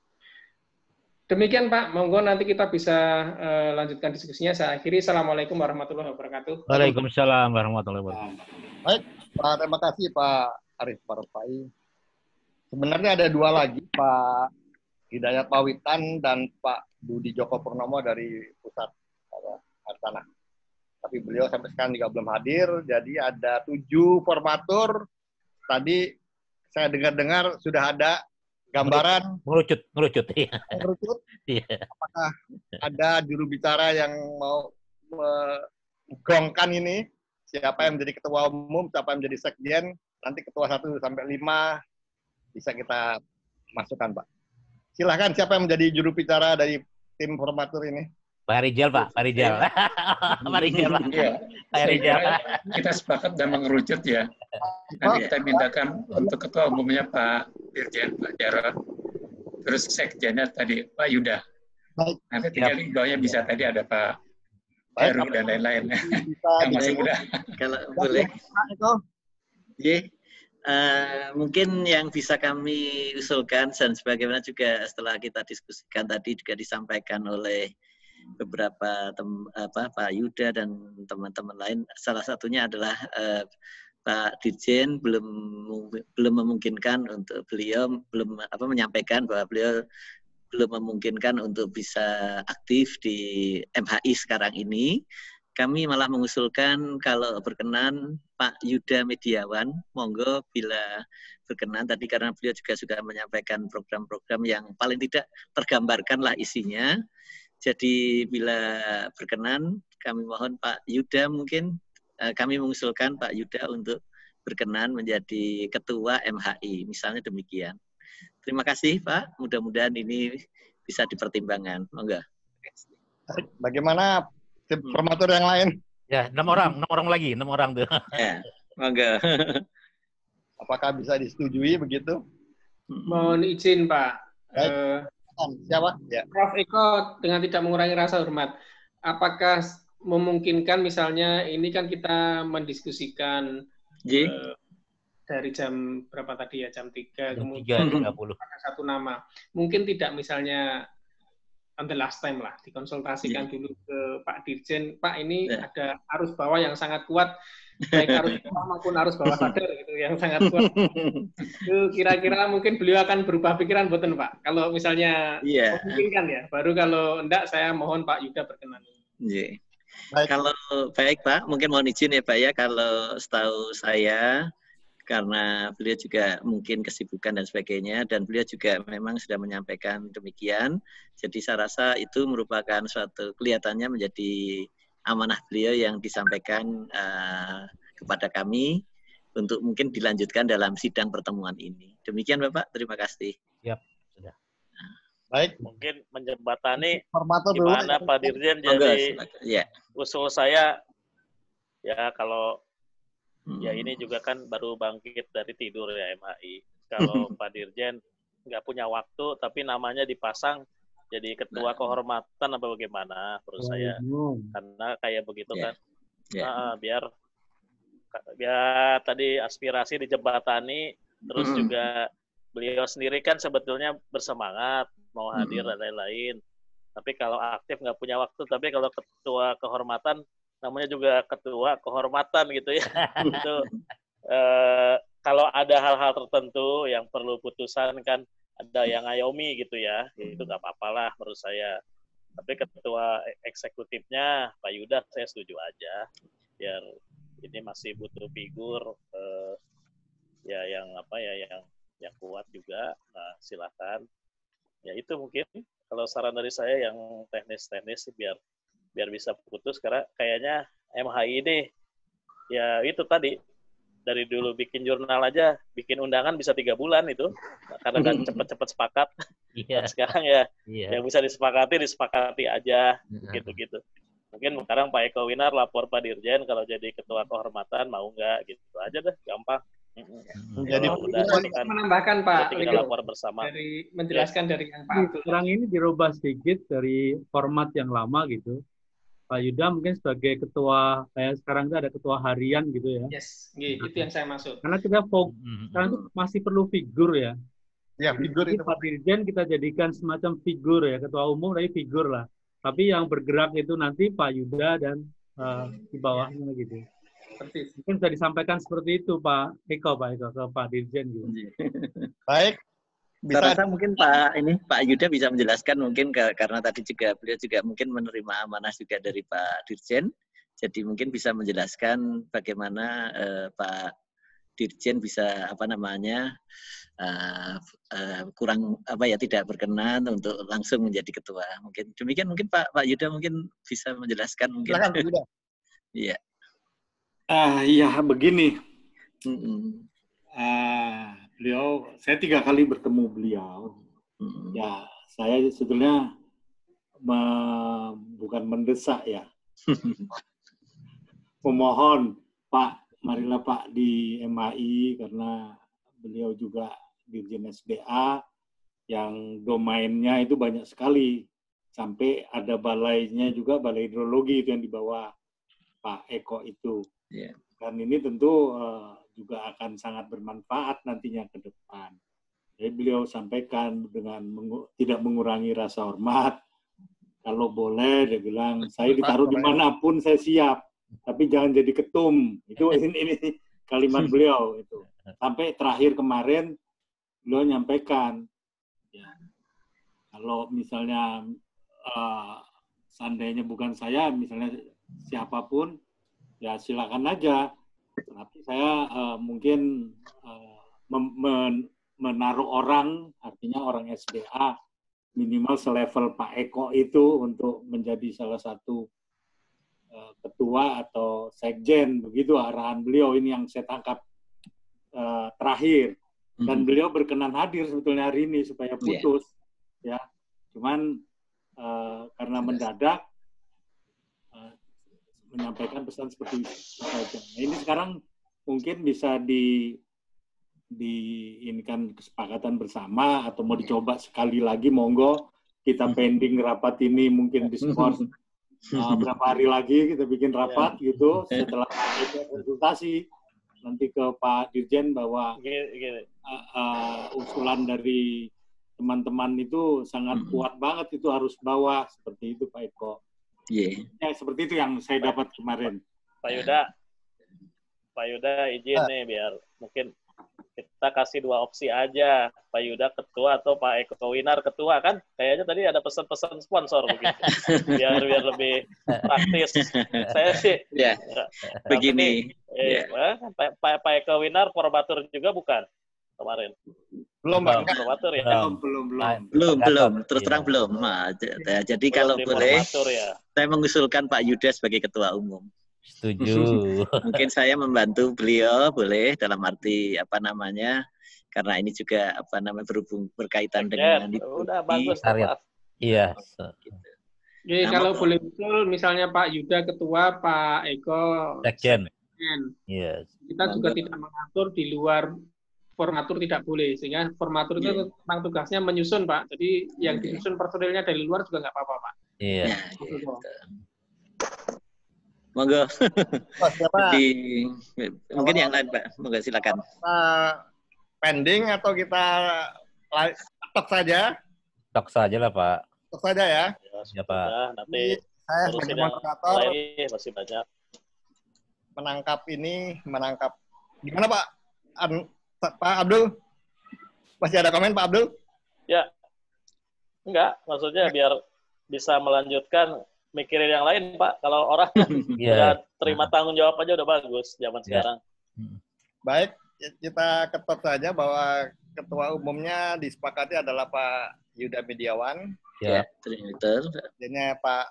Speaker 1: Demikian Pak, monggo nanti kita bisa lanjutkan diskusinya. Saya akhiri. Assalamualaikum warahmatullahi wabarakatuh.
Speaker 5: Waalaikumsalam warahmatullahi wabarakatuh.
Speaker 2: Baik, Pak, terima kasih Pak Arif Parpai. Sebenarnya ada dua lagi, Pak Hidayat Pawitan dan Pak Budi Joko Purnomo dari Pusat Harsana. Tapi beliau sampai sekarang juga belum hadir, jadi ada 7 formatur. Tadi saya dengar-dengar sudah ada gambaran
Speaker 5: ngerucut.
Speaker 2: Iya. Apakah ada juru bicara yang mau menggongkan ini? Siapa yang menjadi ketua umum, siapa yang menjadi sekjen? Nanti ketua 1 sampai 5 bisa kita masukkan, Pak. Silahkan siapa yang menjadi juru bicara dari tim formatur ini?
Speaker 5: Pak Rijal, Pak. Pak Rijal. Pak Rijal, Pak.
Speaker 4: Pak Rijal. Kita sepakat dan mengerucut ya. Nanti kita mintakan untuk ketua umumnya Pak Dirjen, Pak Jarod. Terus sekjennya tadi Pak Yuda.
Speaker 2: Baik.
Speaker 4: Nanti tinggal di bawahnya bisa tadi ada Pak Heru dan lain-lain. Yang masih muda.
Speaker 6: Kalau boleh. Mungkin yang bisa kami usulkan dan sebagaimana juga setelah kita diskusikan tadi juga disampaikan oleh beberapa Pak Yuda dan teman-teman lain. Salah satunya adalah Pak Dirjen belum memungkinkan untuk beliau menyampaikan bahwa beliau belum memungkinkan untuk bisa aktif di MHI sekarang ini. Kami malah mengusulkan kalau berkenan Pak Yuda Mediawan, monggo bila berkenan tadi karena beliau juga sudah menyampaikan program-program yang paling tidak tergambarkan lah isinya. Jadi bila berkenan kami mohon Pak Yuda mungkin kami mengusulkan Pak Yuda untuk berkenan menjadi ketua MHI, misalnya demikian. Terima kasih Pak, mudah-mudahan ini bisa dipertimbangkan. Monggo.
Speaker 2: Bagaimana formatur yang lain?
Speaker 5: Ya, 6 orang lagi, 6 orang tuh.
Speaker 6: Ya, monggo.
Speaker 2: Apakah bisa disetujui begitu?
Speaker 1: Mohon izin Pak.
Speaker 2: Siapa? Ya.
Speaker 1: Prof. Eko dengan tidak mengurangi rasa hormat. Apakah memungkinkan misalnya ini kan kita mendiskusikan dari jam berapa tadi ya, jam 3 kemudian ada satu nama. Mungkin tidak misalnya on the last time lah dikonsultasikan dulu ke Pak Dirjen, Pak ini ada arus bawah yang sangat kuat, baik arus bawah maupun arus bawah sadar gitu yang sangat kuat. Itu kira-kira mungkin beliau akan berubah pikiran boten Pak. Kalau misalnya memungkinkan ya, baru kalau enggak saya mohon Pak Yuda berkenan.
Speaker 6: Kalau baik Pak, mungkin mohon izin ya Pak ya, kalau setahu saya karena beliau juga mungkin kesibukan dan sebagainya, dan beliau juga memang sudah menyampaikan demikian. Jadi saya rasa itu merupakan suatu kelihatannya menjadi amanah beliau yang disampaikan kepada kami untuk mungkin dilanjutkan dalam sidang pertemuan ini. Demikian Bapak, terima kasih.
Speaker 5: Yap, sudah.
Speaker 2: Baik.
Speaker 10: Mungkin menjembatani gimana Pak Dirjen jadi usul saya ya kalau ya ini juga kan baru bangkit dari tidur ya MHI. Kalau Pak Dirjen nggak punya waktu tapi namanya dipasang jadi ketua kehormatan apa bagaimana menurut saya. Karena kayak begitu kan. Biar tadi aspirasi dijembatani terus juga beliau sendiri kan sebetulnya bersemangat mau hadir dan lain-lain. Tapi kalau aktif nggak punya waktu, tapi kalau ketua kehormatan namanya juga ketua kehormatan gitu ya. Itu kalau ada hal-hal tertentu yang perlu putusan kan ada yang ngayomi gitu ya, itu nggak apa-apa lah menurut saya. Tapi ketua eksekutifnya Pak Yuda saya setuju aja, biar ini masih butuh figur ya yang kuat juga. Nah silakan. Ya itu mungkin kalau saran dari saya yang teknis-teknis biar bisa putus karena kayaknya MHI ini ya itu tadi dari dulu bikin jurnal aja bikin undangan bisa 3 bulan itu karena kan cepet-cepet sepakat. Nah, sekarang ya yang bisa disepakati aja gitu. Mungkin sekarang Pak Eko Winar lapor Pak Dirjen kalau jadi ketua kehormatan mau nggak gitu aja deh gampang.
Speaker 1: Jadi menambahkan Pak
Speaker 10: lapor bersama
Speaker 1: dari menjelaskan dari yang Pak Abdul.
Speaker 11: Sekarang ini dirubah sedikit dari format yang lama gitu. Pak Yuda mungkin sebagai ketua, kayak sekarang itu ada ketua harian gitu ya.
Speaker 1: Yes, itu yang saya maksud.
Speaker 11: Karena kita sekarang itu masih perlu figur ya.
Speaker 2: Ya, figur
Speaker 11: itu. Pak Dirjen kita jadikan semacam figur ya, ketua umum tapi figur lah. Tapi yang bergerak itu nanti Pak Yuda dan di bawahnya gitu. Mungkin bisa disampaikan seperti itu Pak Eko ke Pak Dirjen gitu.
Speaker 2: Baik.
Speaker 6: Saya rasa mungkin Pak Yuda bisa menjelaskan mungkin karena tadi juga beliau juga mungkin menerima amanah juga dari Pak Dirjen, jadi mungkin bisa menjelaskan bagaimana Pak Dirjen bisa kurang tidak berkenan untuk langsung menjadi ketua. Mungkin demikian mungkin Pak Yuda mungkin bisa menjelaskan mungkin.
Speaker 2: Silakan Pak Yuda.
Speaker 6: Iya.
Speaker 8: Iya begini. Beliau, saya 3 kali bertemu beliau. Ya, saya sebetulnya bukan mendesak ya. Memohon, Pak, marilah Pak di MAI karena beliau juga Dirjen SDA yang domainnya itu banyak sekali. Sampai ada balainya juga, balai hidrologi itu yang di bawah Pak Eko itu.
Speaker 6: Yeah.
Speaker 8: Dan ini tentu juga akan sangat bermanfaat nantinya ke depan. Jadi beliau sampaikan dengan tidak mengurangi rasa hormat. Kalau boleh, dia bilang, saya ditaruh dimanapun saya siap, tapi jangan jadi ketum. Itu ini kalimat beliau itu. Sampai terakhir kemarin beliau nyampaikan, ya, kalau misalnya seandainya bukan saya, misalnya siapapun, ya silakan aja. Tapi saya mungkin menaruh orang, artinya orang SDA, minimal selevel Pak Eko itu untuk menjadi salah satu ketua atau sekjen, begitu arahan beliau. Ini yang saya tangkap terakhir. Dan beliau berkenan hadir sebetulnya hari ini supaya putus. Ya, cuman karena mendadak, menyampaikan pesan seperti itu saja. Nah, ini sekarang mungkin bisa ini kan kesepakatan bersama atau mau dicoba sekali lagi, monggo kita pending rapat ini mungkin diskors berapa hari lagi kita bikin rapat gitu setelah itu konsultasi nanti ke Pak Dirjen bahwa usulan dari teman-teman itu sangat kuat banget, itu harus bawa seperti itu Pak Eko.
Speaker 6: Yeah.
Speaker 8: Ya, seperti itu yang saya dapat kemarin.
Speaker 10: Pak Yuda izin nih biar mungkin kita kasih 2 opsi aja, Pak Yuda ketua atau Pak Eko Winar ketua, kan kayaknya tadi ada pesan-pesan sponsor begitu biar lebih praktis. Saya sih
Speaker 6: begini
Speaker 10: Pak Eko Winar formatur juga bukan kemarin?
Speaker 2: Belum,
Speaker 10: formatur ya?
Speaker 6: Belum. Terus terang belum. Jadi kalau boleh, saya mengusulkan Pak Yuda sebagai ketua umum.
Speaker 5: Setuju.
Speaker 6: Mungkin saya membantu beliau, boleh, dalam arti karena ini juga berkaitan dengan itu.
Speaker 10: Udah bagus.
Speaker 5: Iya.
Speaker 1: Jadi kalau boleh betul, misalnya Pak Yuda ketua, Pak Eko
Speaker 5: sekjen. Yes.
Speaker 1: Kita juga tidak mengatur di luar formatur, tidak boleh, sehingga formatur itu memang tugasnya menyusun Pak. Jadi yang disusun personilnya dari luar juga nggak apa-apa Pak.
Speaker 5: Iya.
Speaker 6: Monggo. Mungkin yang lain Pak, monggo silakan.
Speaker 2: Pending atau kita tok saja?
Speaker 5: Tok saja lah Pak.
Speaker 2: Tok saja ya.
Speaker 5: Ya Pak.
Speaker 10: Nanti
Speaker 2: saya sebagai moderator
Speaker 10: masih banyak.
Speaker 2: Menangkap. Gimana Pak? Pak Abdul? Masih ada komen Pak Abdul?
Speaker 10: Ya. Enggak, maksudnya biar bisa melanjutkan mikirin yang lain Pak. Kalau orang udah terima tanggung jawab aja udah bagus zaman sekarang.
Speaker 2: Baik, kita ketok saja bahwa ketua umumnya disepakati adalah Pak Yuda Mediawan.
Speaker 6: Ya, Twitter.
Speaker 2: Jadinya Pak,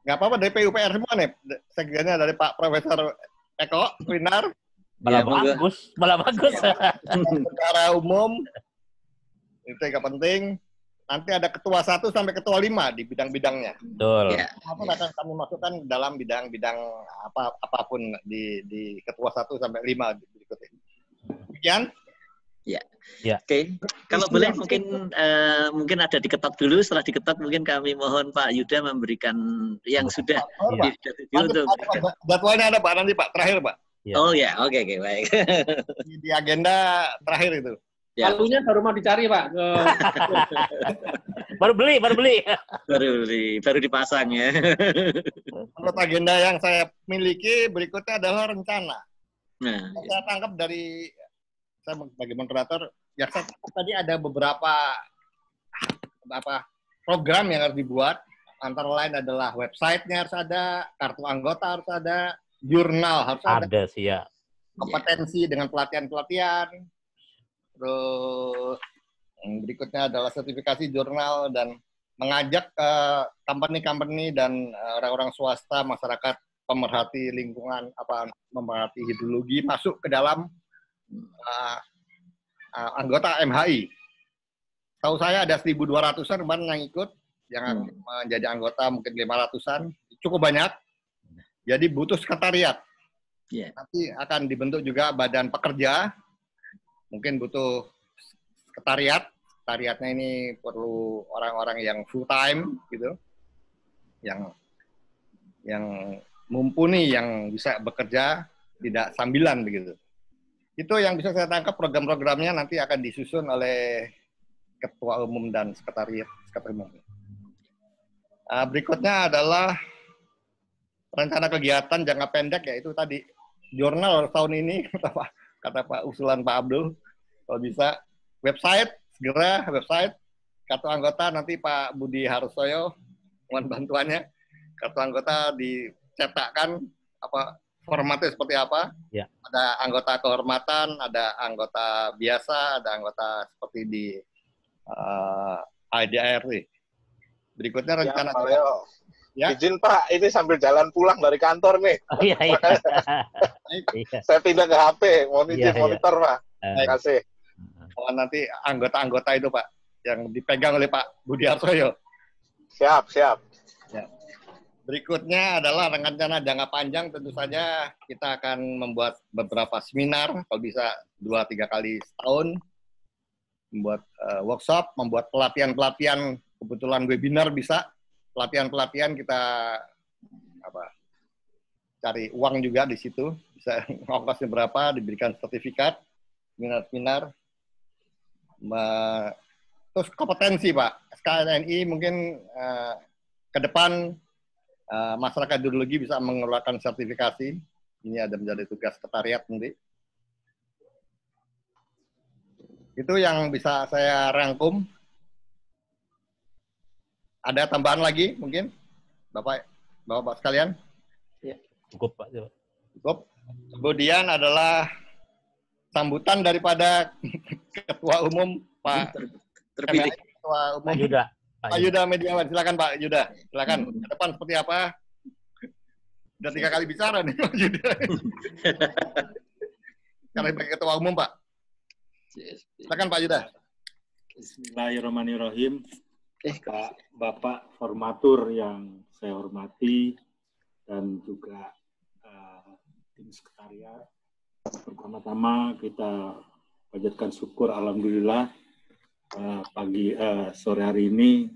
Speaker 2: nggak apa-apa dari PUPR semua nih. Sekjennya dari Pak Profesor Eko Winar.
Speaker 5: Malah bagus.
Speaker 2: Secara umum itu yang penting. Nanti ada ketua 1 sampai ketua 5 di bidang-bidangnya.
Speaker 5: Betul.
Speaker 2: Apa akan kami masukkan dalam bidang-bidang apapun di ketua 1 sampai 5 berikut ini. Demikian.
Speaker 6: Ya.
Speaker 5: Ya.
Speaker 6: Oke. Kalau boleh mungkin ada diketok dulu. Setelah diketok mungkin kami mohon Pak Yuda memberikan yang sudah
Speaker 2: untuk jadwalnya ada Pak nanti Pak terakhir Pak.
Speaker 5: Ya.
Speaker 6: Oh ya, oke baik.
Speaker 2: Di agenda terakhir itu.
Speaker 6: Ya.
Speaker 1: Palunya baru mau dicari Pak.
Speaker 5: Baru beli.
Speaker 6: Baru dipasang ya.
Speaker 2: Menurut agenda yang saya miliki berikutnya adalah rencana.
Speaker 6: Nah,
Speaker 2: saya tangkap dari saya sebagai moderator, ya saya tadi ada beberapa program yang harus dibuat. Antara lain adalah websitenya harus ada, kartu anggota harus ada, jurnal harus ada.
Speaker 5: Ada sih ya.
Speaker 2: Kompetensi dengan pelatihan-pelatihan. Terus yang berikutnya adalah sertifikasi jurnal dan mengajak company-company dan orang-orang swasta, masyarakat pemerhati lingkungan, pemerhati hidrologi masuk ke dalam anggota MHI. Tahu saya ada 1.200-an kemarin yang ikut, yang menjadi anggota mungkin 500-an, cukup banyak. Jadi butuh sekretariat.
Speaker 6: Yeah.
Speaker 2: Nanti akan dibentuk juga badan pekerja, mungkin butuh sekretariat. Sekretariatnya ini perlu orang-orang yang full time gitu, yang mumpuni, yang bisa bekerja tidak sambilan begitu. Itu yang bisa saya tangkap. Program-programnya nanti akan disusun oleh ketua umum dan sekretariat umum. Berikutnya adalah rencana kegiatan jangka pendek, yaitu tadi jurnal tahun ini kata Pak usulan Pak Abdul, kalau bisa website segera, website kartu anggota nanti Pak Budi Harsoyo mohon bantuannya, kartu anggota dicetakkan formatnya seperti apa.
Speaker 5: Ya.
Speaker 2: Ada anggota kehormatan, ada anggota biasa, ada anggota seperti di IDRT. Berikutnya rencana
Speaker 13: ya. Izin Pak, ini sambil jalan pulang dari kantor nih.
Speaker 5: Oh, iya.
Speaker 13: Saya pindah ke HP, monitor Pak. Terima kasih.
Speaker 2: Nanti anggota-anggota itu Pak, yang dipegang oleh Pak Budi Harsoyo.
Speaker 13: Siap.
Speaker 2: Ya. Berikutnya adalah rencana jangka panjang, tentu saja kita akan membuat beberapa seminar, kalau bisa 2-3 kali setahun, membuat workshop, membuat pelatihan-pelatihan, kebetulan webinar bisa, pelatihan-pelatihan kita cari uang juga di situ, bisa ongkosnya berapa, diberikan sertifikat, seminar-seminar. Terus kompetensi Pak, SKNI mungkin ke depan masyarakat hidrologi bisa mengeluarkan sertifikasi. Ini ada menjadi tugas sekretariat nanti. Itu yang bisa saya rangkum. Ada tambahan lagi mungkin, Bapak sekalian?
Speaker 5: Ya. Cukup Pak.
Speaker 2: Cukup. Kemudian adalah sambutan daripada Ketua Umum Pak
Speaker 6: terpilih.
Speaker 2: Ketua Umum Pak Yuda Mediawan. Silakan Pak Yuda. Silakan. Ke depan seperti apa? Udah 3 kali bicara nih Pak Yuda. Sekarang sebagai Ketua Umum Pak. Silakan Pak Yuda.
Speaker 8: Bismillahirrahmanirrahim. Bapak formatur yang saya hormati dan juga tim sekretariat. Pertama-tama kita panjatkan syukur alhamdulillah sore hari ini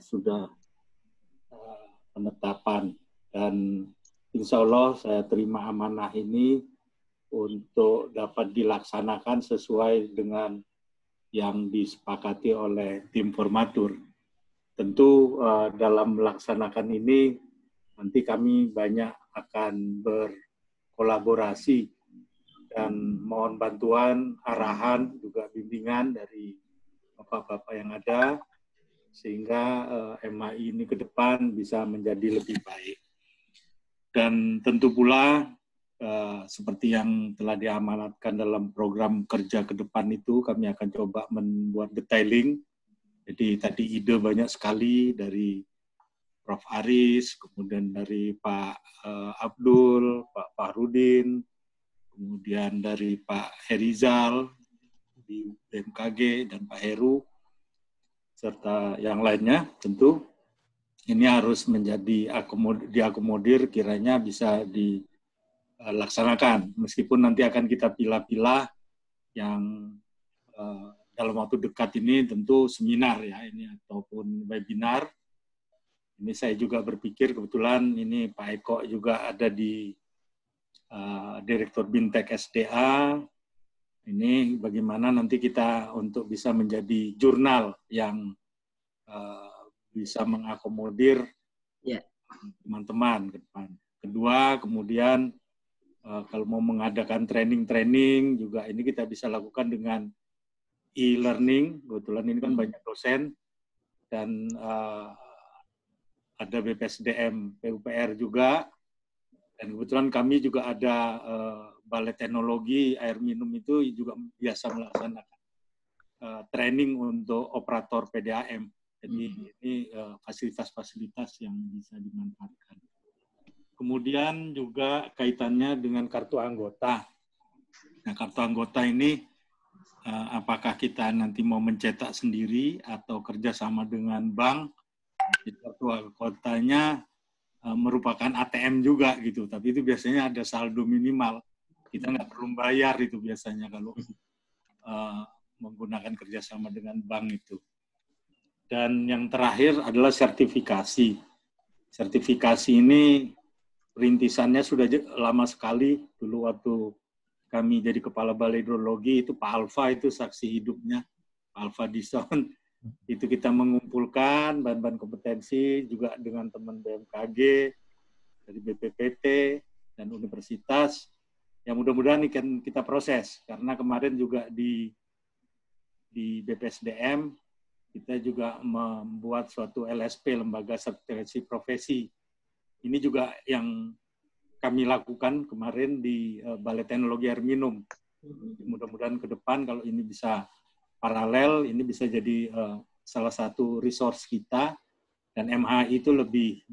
Speaker 8: sudah penetapan, dan insya Allah saya terima amanah ini untuk dapat dilaksanakan sesuai dengan yang disepakati oleh tim formatur. Tentu dalam melaksanakan ini nanti kami banyak akan berkolaborasi dan mohon bantuan, arahan, juga bimbingan dari bapak-bapak yang ada, sehingga MHI ini ke depan bisa menjadi lebih baik. Dan tentu pula seperti yang telah diamanatkan dalam program kerja ke depan itu, kami akan coba membuat detailing. Jadi tadi ide banyak sekali dari Prof. Aris, kemudian dari Pak Abdul, Pak Fahrudin, kemudian dari Pak Herizal di BMKG, dan Pak Heru, serta yang lainnya. Tentu ini harus menjadi diakomodir, kiranya bisa dilaksanakan. Meskipun nanti akan kita pilah-pilah yang dalam waktu dekat ini tentu seminar ya ini ataupun webinar. Ini saya juga berpikir kebetulan ini Pak Eko juga ada di Direktur Bintek SDA. Ini bagaimana nanti kita untuk bisa menjadi jurnal yang bisa mengakomodir teman-teman ke depan. Kedua, kemudian kalau mau mengadakan training-training juga ini kita bisa lakukan dengan e-learning. Kebetulan ini kan banyak dosen dan ada BPSDM PUPR juga. Dan kebetulan kami juga ada Balai Teknologi Air Minum itu juga biasa melaksanakan training untuk operator PDAM. Jadi ini fasilitas-fasilitas yang bisa dimanfaatkan. Kemudian juga kaitannya dengan kartu anggota. Nah, kartu anggota ini apakah kita nanti mau mencetak sendiri atau kerjasama dengan bank? Jadi kartu anggotanya merupakan ATM juga gitu, tapi itu biasanya ada saldo minimal. Kita nggak perlu bayar itu biasanya kalau menggunakan kerjasama dengan bank itu. Dan yang terakhir adalah sertifikasi. Sertifikasi ini rintisannya sudah lama sekali. Dulu waktu kami jadi Kepala Balai Hidrologi, itu Pak Alfa itu saksi hidupnya. Pak Alfa Dison. Itu kita mengumpulkan bahan-bahan kompetensi juga dengan teman BMKG, dari BPPT, dan universitas. Yang mudah-mudahan ini kita proses. Karena kemarin juga di BPSDM, kita juga membuat suatu LSP, Lembaga Sertifikasi Profesi. Ini juga yang kami lakukan kemarin di Balai Teknologi Air Minum. Mudah-mudahan ke depan kalau ini bisa paralel, ini bisa jadi salah satu resource kita, dan MHI itu lebih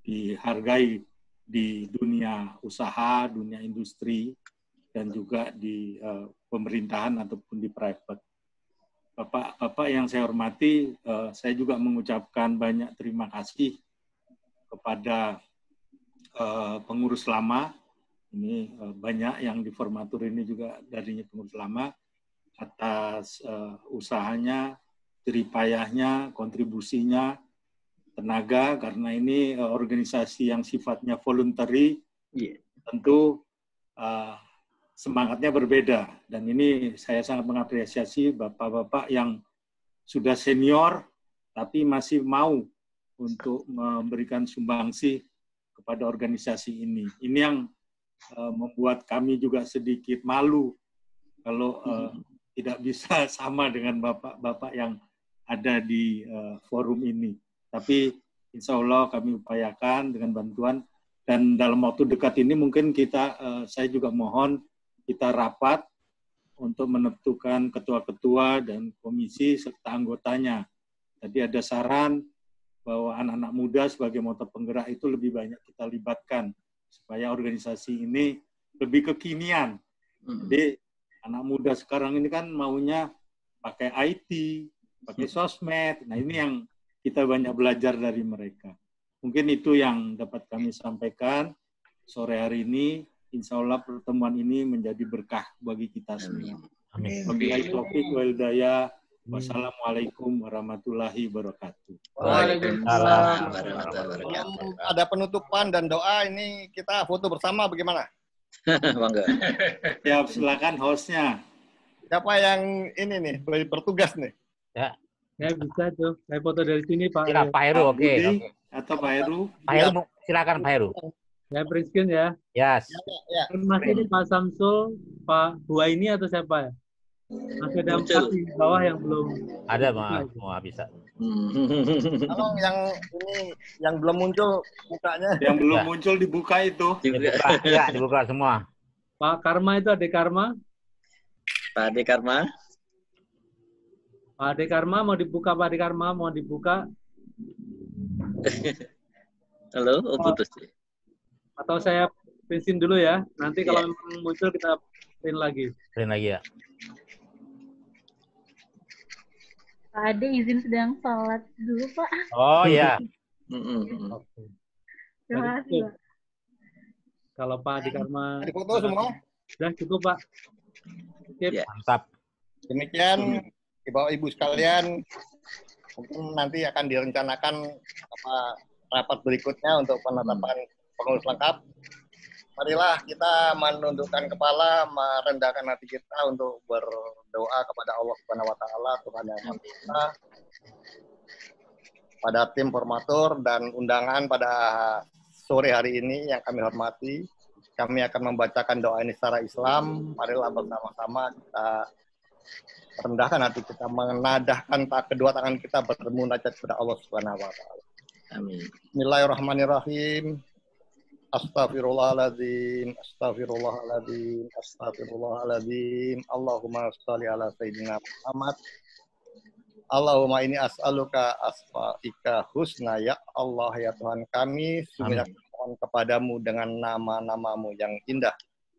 Speaker 8: dihargai di dunia usaha, dunia industri, dan juga di pemerintahan ataupun di private. Bapak-bapak yang saya hormati, saya juga mengucapkan banyak terima kasih kepada pengurus lama. Ini banyak yang di formatur ini juga dari pengurus lama atas usahanya, jeripayahnya, kontribusinya, tenaga, karena ini organisasi yang sifatnya voluntary, tentu semangatnya berbeda. Dan ini saya sangat mengapresiasi bapak-bapak yang sudah senior, tapi masih mau untuk memberikan sumbangsi kepada organisasi ini. Ini yang membuat kami juga sedikit malu kalau tidak bisa sama dengan bapak-bapak yang ada di forum ini. Tapi insya Allah kami upayakan dengan bantuan, dan dalam waktu dekat ini mungkin saya juga mohon kita rapat untuk menentukan ketua-ketua dan komisi serta anggotanya. Tadi ada saran bahwa anak-anak muda sebagai motor penggerak itu lebih banyak kita libatkan supaya organisasi ini lebih kekinian. Jadi anak muda sekarang ini kan maunya pakai IT, pakai sosmed. Nah, ini yang kita banyak belajar dari mereka. Mungkin itu yang dapat kami sampaikan sore hari ini. Insya Allah pertemuan ini menjadi berkah bagi kita semua. Amin. Wabillahi taufiq wal hidayah. Wassalamualaikum warahmatullahi wabarakatuh.
Speaker 2: Waalaikumsalam warahmatullahi wabarakatuh. Ada penutupan dan doa, ini kita foto bersama bagaimana?
Speaker 6: Bangga.
Speaker 8: Siap, silakan hostnya.
Speaker 2: Siapa yang ini nih, bertugas nih?
Speaker 11: Ya. Ya bisa tuh. Saya foto dari sini Pak.
Speaker 5: Ya, Pak Heru, oke.
Speaker 8: Atau Pak Heru?
Speaker 5: Pak Heru, silakan Pak Heru.
Speaker 11: Ya, Priskin ya.
Speaker 5: Yes.
Speaker 11: Masih ini Pak Samsul, Pak Huwaini atau siapa ya? Masih ada 4 di bawah yang belum.
Speaker 5: Ada, semua bisa.
Speaker 2: Kalau yang belum muncul mukanya.
Speaker 8: Yang belum muncul dibuka itu.
Speaker 5: Dibuka, ya, dibuka semua.
Speaker 11: Pak Karma itu Ade Karma.
Speaker 6: Pak Ade Karma.
Speaker 11: Pak Ade Karma mau dibuka, Pak Ade Karma mau dibuka.
Speaker 6: Halo, putus.
Speaker 11: Atau saya printin dulu ya. Nanti kalau memang muncul kita print lagi.
Speaker 5: Print lagi ya.
Speaker 14: Pak Ade izin sedang sholat dulu, Pak.
Speaker 5: Oh iya.
Speaker 14: Terima kasih, Pak.
Speaker 11: Kalau Pak Ade Karma.
Speaker 2: Foto semua?
Speaker 11: Sudah cukup, Pak.
Speaker 5: Mantap.
Speaker 2: Demikian, Ibu sekalian, mungkin nanti akan direncanakan rapat berikutnya untuk penetapan pengurus lengkap. Marilah kita menundukkan kepala, merendahkan hati kita untuk berdoa kepada Allah Subhanahu wa taala, Tuhan yang Maha Esa. Pada tim formatur dan undangan pada sore hari ini yang kami hormati, kami akan membacakan doa ini secara Islam. Marilah bersama-sama kita rendahkan hati kita, menadahkan kedua tangan kita bermunajat kepada Allah Subhanahu wa taala.
Speaker 6: Amin.
Speaker 2: Bismillahirrahmanirrahim. Astaghfirullahaladzim, astaghfirullahaladzim, astaghfirullahaladzim. Allahumma sholli ala sayyidina Muhammad. Allahumma ini as'aluka asma'ika husna, ya Allah, ya Tuhan kami, sungguh mohon kepadamu dengan nama-namamu yang indah.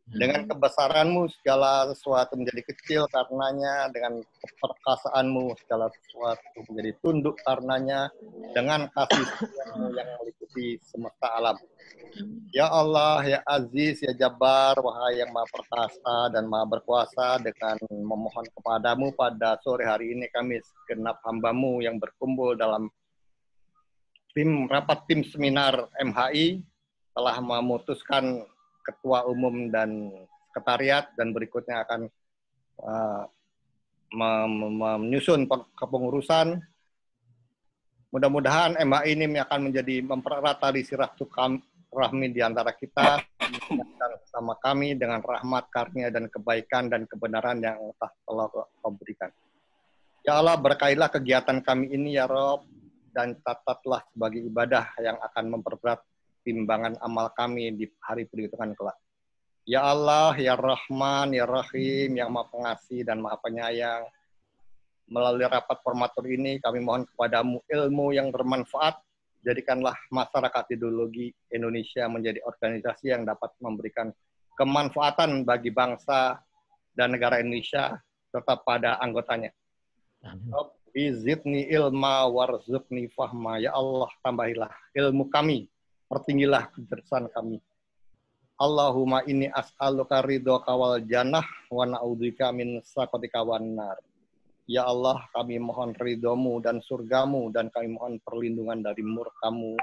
Speaker 2: Dengan kebesaranmu segala sesuatu menjadi kecil karenanya, dengan keperkasaanmu segala sesuatu menjadi tunduk karenanya, dengan kasih sayangmu yang meliputi semesta alam. Ya Allah, ya Aziz, ya Jabbar, wahai yang Maha Perkasa dan Maha Berkuasa, dengan memohon kepadamu pada sore hari ini kami segenap hamba-Mu yang berkumpul dalam rapat tim seminar MHI telah memutuskan Ketua Umum dan Sekretariat, dan berikutnya akan menyusun kepengurusan. Mudah-mudahan MHI ini akan menjadi mempererat tali silaturahmi di antara kita dan bersama kami dengan rahmat, karunia, dan kebaikan dan kebenaran yang telah Kau berikan. Ya Allah, berkailah kegiatan kami ini ya Rob, dan catatlah sebagai ibadah yang akan memperberat timbangan amal kami di hari perhitungan kelak. Ya Allah, ya Rahman, ya Rahim, yang Maha Pengasih dan Maha Penyayang, melalui rapat formatur ini kami mohon kepadamu ilmu yang bermanfaat. Jadikanlah masyarakat ideologi Indonesia menjadi organisasi yang dapat memberikan kemanfaatan bagi bangsa dan negara Indonesia serta pada anggotanya. Rabbi zidni ilma warzuqni fahma. Ya Allah, tambahilah ilmu kami, pertinggilah kecerdasan kami. Allahumma inni as'aluka ridhoka wal jannah wa na'udzubika min sakhatika wan nar. Ya Allah, kami mohon ridhomu dan surgamu, dan kami mohon perlindungan dari murkamu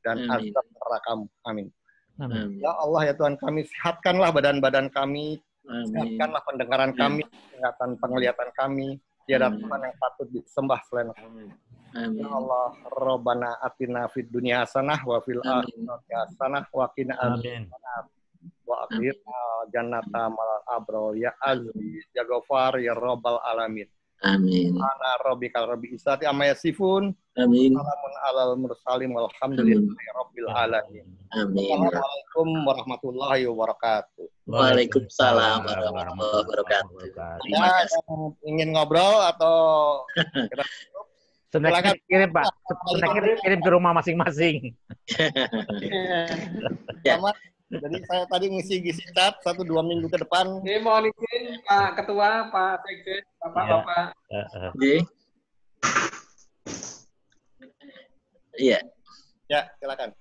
Speaker 2: dan azab nerakamu. Amin.
Speaker 6: Amin.
Speaker 2: Ya Allah, ya Tuhan kami, sehatkanlah badan-badan kami, sehatkanlah pendengaran kami, sehatkan penglihatan kami. Tiada Tuhan yang patut disembah selain kami. Ya Allah, Rabbana atina fid dunya hasanah wa fil akhirati hasanah wa qina adzabannar wa akhirna jannata mal abrar. Ya Aziz, ya Ghafar, ya Rabbal alamin.
Speaker 6: Amin.
Speaker 2: Ana rabbikal rabbi isati amma yasifun.
Speaker 6: Amin.
Speaker 2: Salamun alal mursalin walhamdulillahi rabbil alamin.
Speaker 6: Amin.
Speaker 2: Assalamualaikum warahmatullahi wabarakatuh.
Speaker 6: Waalaikumsalam warahmatullahi wabarakatuh.
Speaker 2: Ya, ingin ngobrol atau
Speaker 5: Snack kirim Pak, snack kirim ke rumah masing-masing.
Speaker 2: Selamat. Jadi saya tadi ngisi chat 1-2 minggu ke depan.
Speaker 1: Ini mohon izin Pak Ketua, Pak Sekjen, Bapak-bapak.
Speaker 6: Iya.
Speaker 2: Ya, silakan.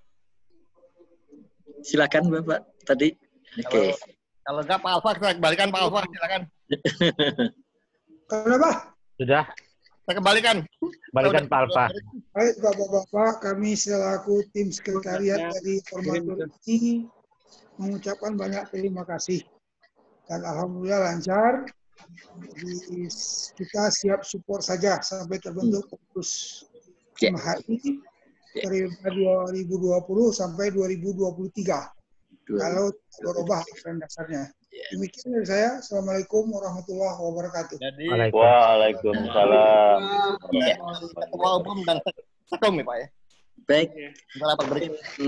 Speaker 6: Silakan Bapak tadi. Oke.
Speaker 2: Kalau enggak Pak Alfa, kita kembalikan Pak Alfa, silakan.
Speaker 3: Kenapa?
Speaker 5: Sudah.
Speaker 2: Saya kembalikan.
Speaker 5: Kembalikan Pak Alfa.
Speaker 3: Baik Bapak-bapak, kami selaku tim sekretariat dari formatur ini mengucapkan banyak terima kasih. Dan alhamdulillah lancar. Jadi kita siap support saja sampai terbentuk pengurus MHI periode 2020 sampai 2023. Kalau berubah aturan dasarnya. Demikian dari saya. Assalamualaikum warahmatullahi wabarakatuh.
Speaker 13: Waalaikumsalam.
Speaker 2: Ketua Umum dan Sekom ya Pak ya.
Speaker 6: Baik.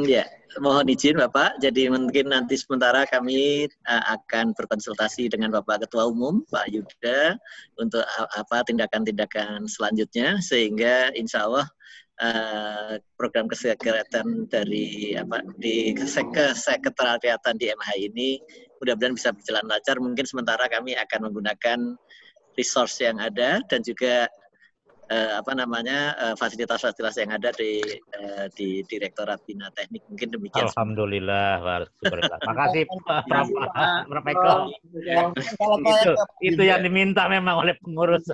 Speaker 6: Ya, mohon izin Bapak. Jadi mungkin nanti sementara kami akan berkonsultasi dengan Bapak Ketua Umum, Pak Yuda, untuk apa tindakan-tindakan selanjutnya, sehingga insya Allah program kesehatan dari di kesekretariatan di MHI ini mudah-mudahan bisa berjalan lancar. Mungkin sementara kami akan menggunakan resource yang ada dan juga fasilitas-fasilitas yang ada di Direktorat Bina Teknik. Mungkin demikian.
Speaker 5: Alhamdulillah, syukurlah. Makasih Pak Eko. Itu yang diminta memang oleh pengurus.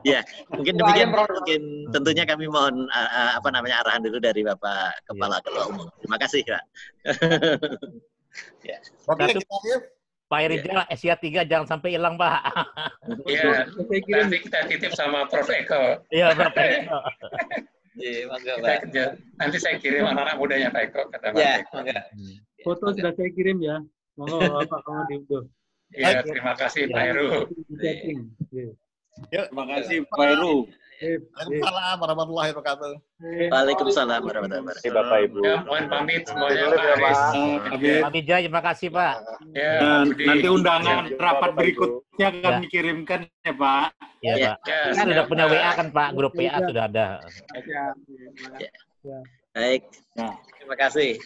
Speaker 6: Ya, mungkin demikian. Mungkin tentunya kami mohon arahan dulu dari Bapak Kepala Ketua Umum. Terima kasih, Pak.
Speaker 5: Ya. Pak Rizal, Asia 3 jangan sampai hilang, Pak.
Speaker 4: Iya, nanti kita titip sama Prof. Eko.
Speaker 5: Iya, Prof. Eko.
Speaker 4: Nanti saya kirim anak-anak mudanya Pak Eko, kata Pak Eko.
Speaker 11: Foto sudah saya kirim ya. Monggo Bapak mau diunduh.
Speaker 4: Iya, terima kasih Pak Heru.
Speaker 8: Terima kasih Pak Heru.
Speaker 2: Waalaikumsalam warahmatullahi wabarakatuh.
Speaker 6: Waalaikumsalam warahmatullahi wabarakatuh.
Speaker 13: Bapak Ibu.
Speaker 4: Ya, mohon pamit semuanya Pak Aris.
Speaker 5: Pak Bija, terima kasih Pak.
Speaker 8: Ya, nanti undangan rapat berikutnya kami kirimkan ya Pak.
Speaker 5: Ya Pak. Kan sudah punya WA kan Pak, grup WA sudah ada.
Speaker 6: Baik, terima kasih.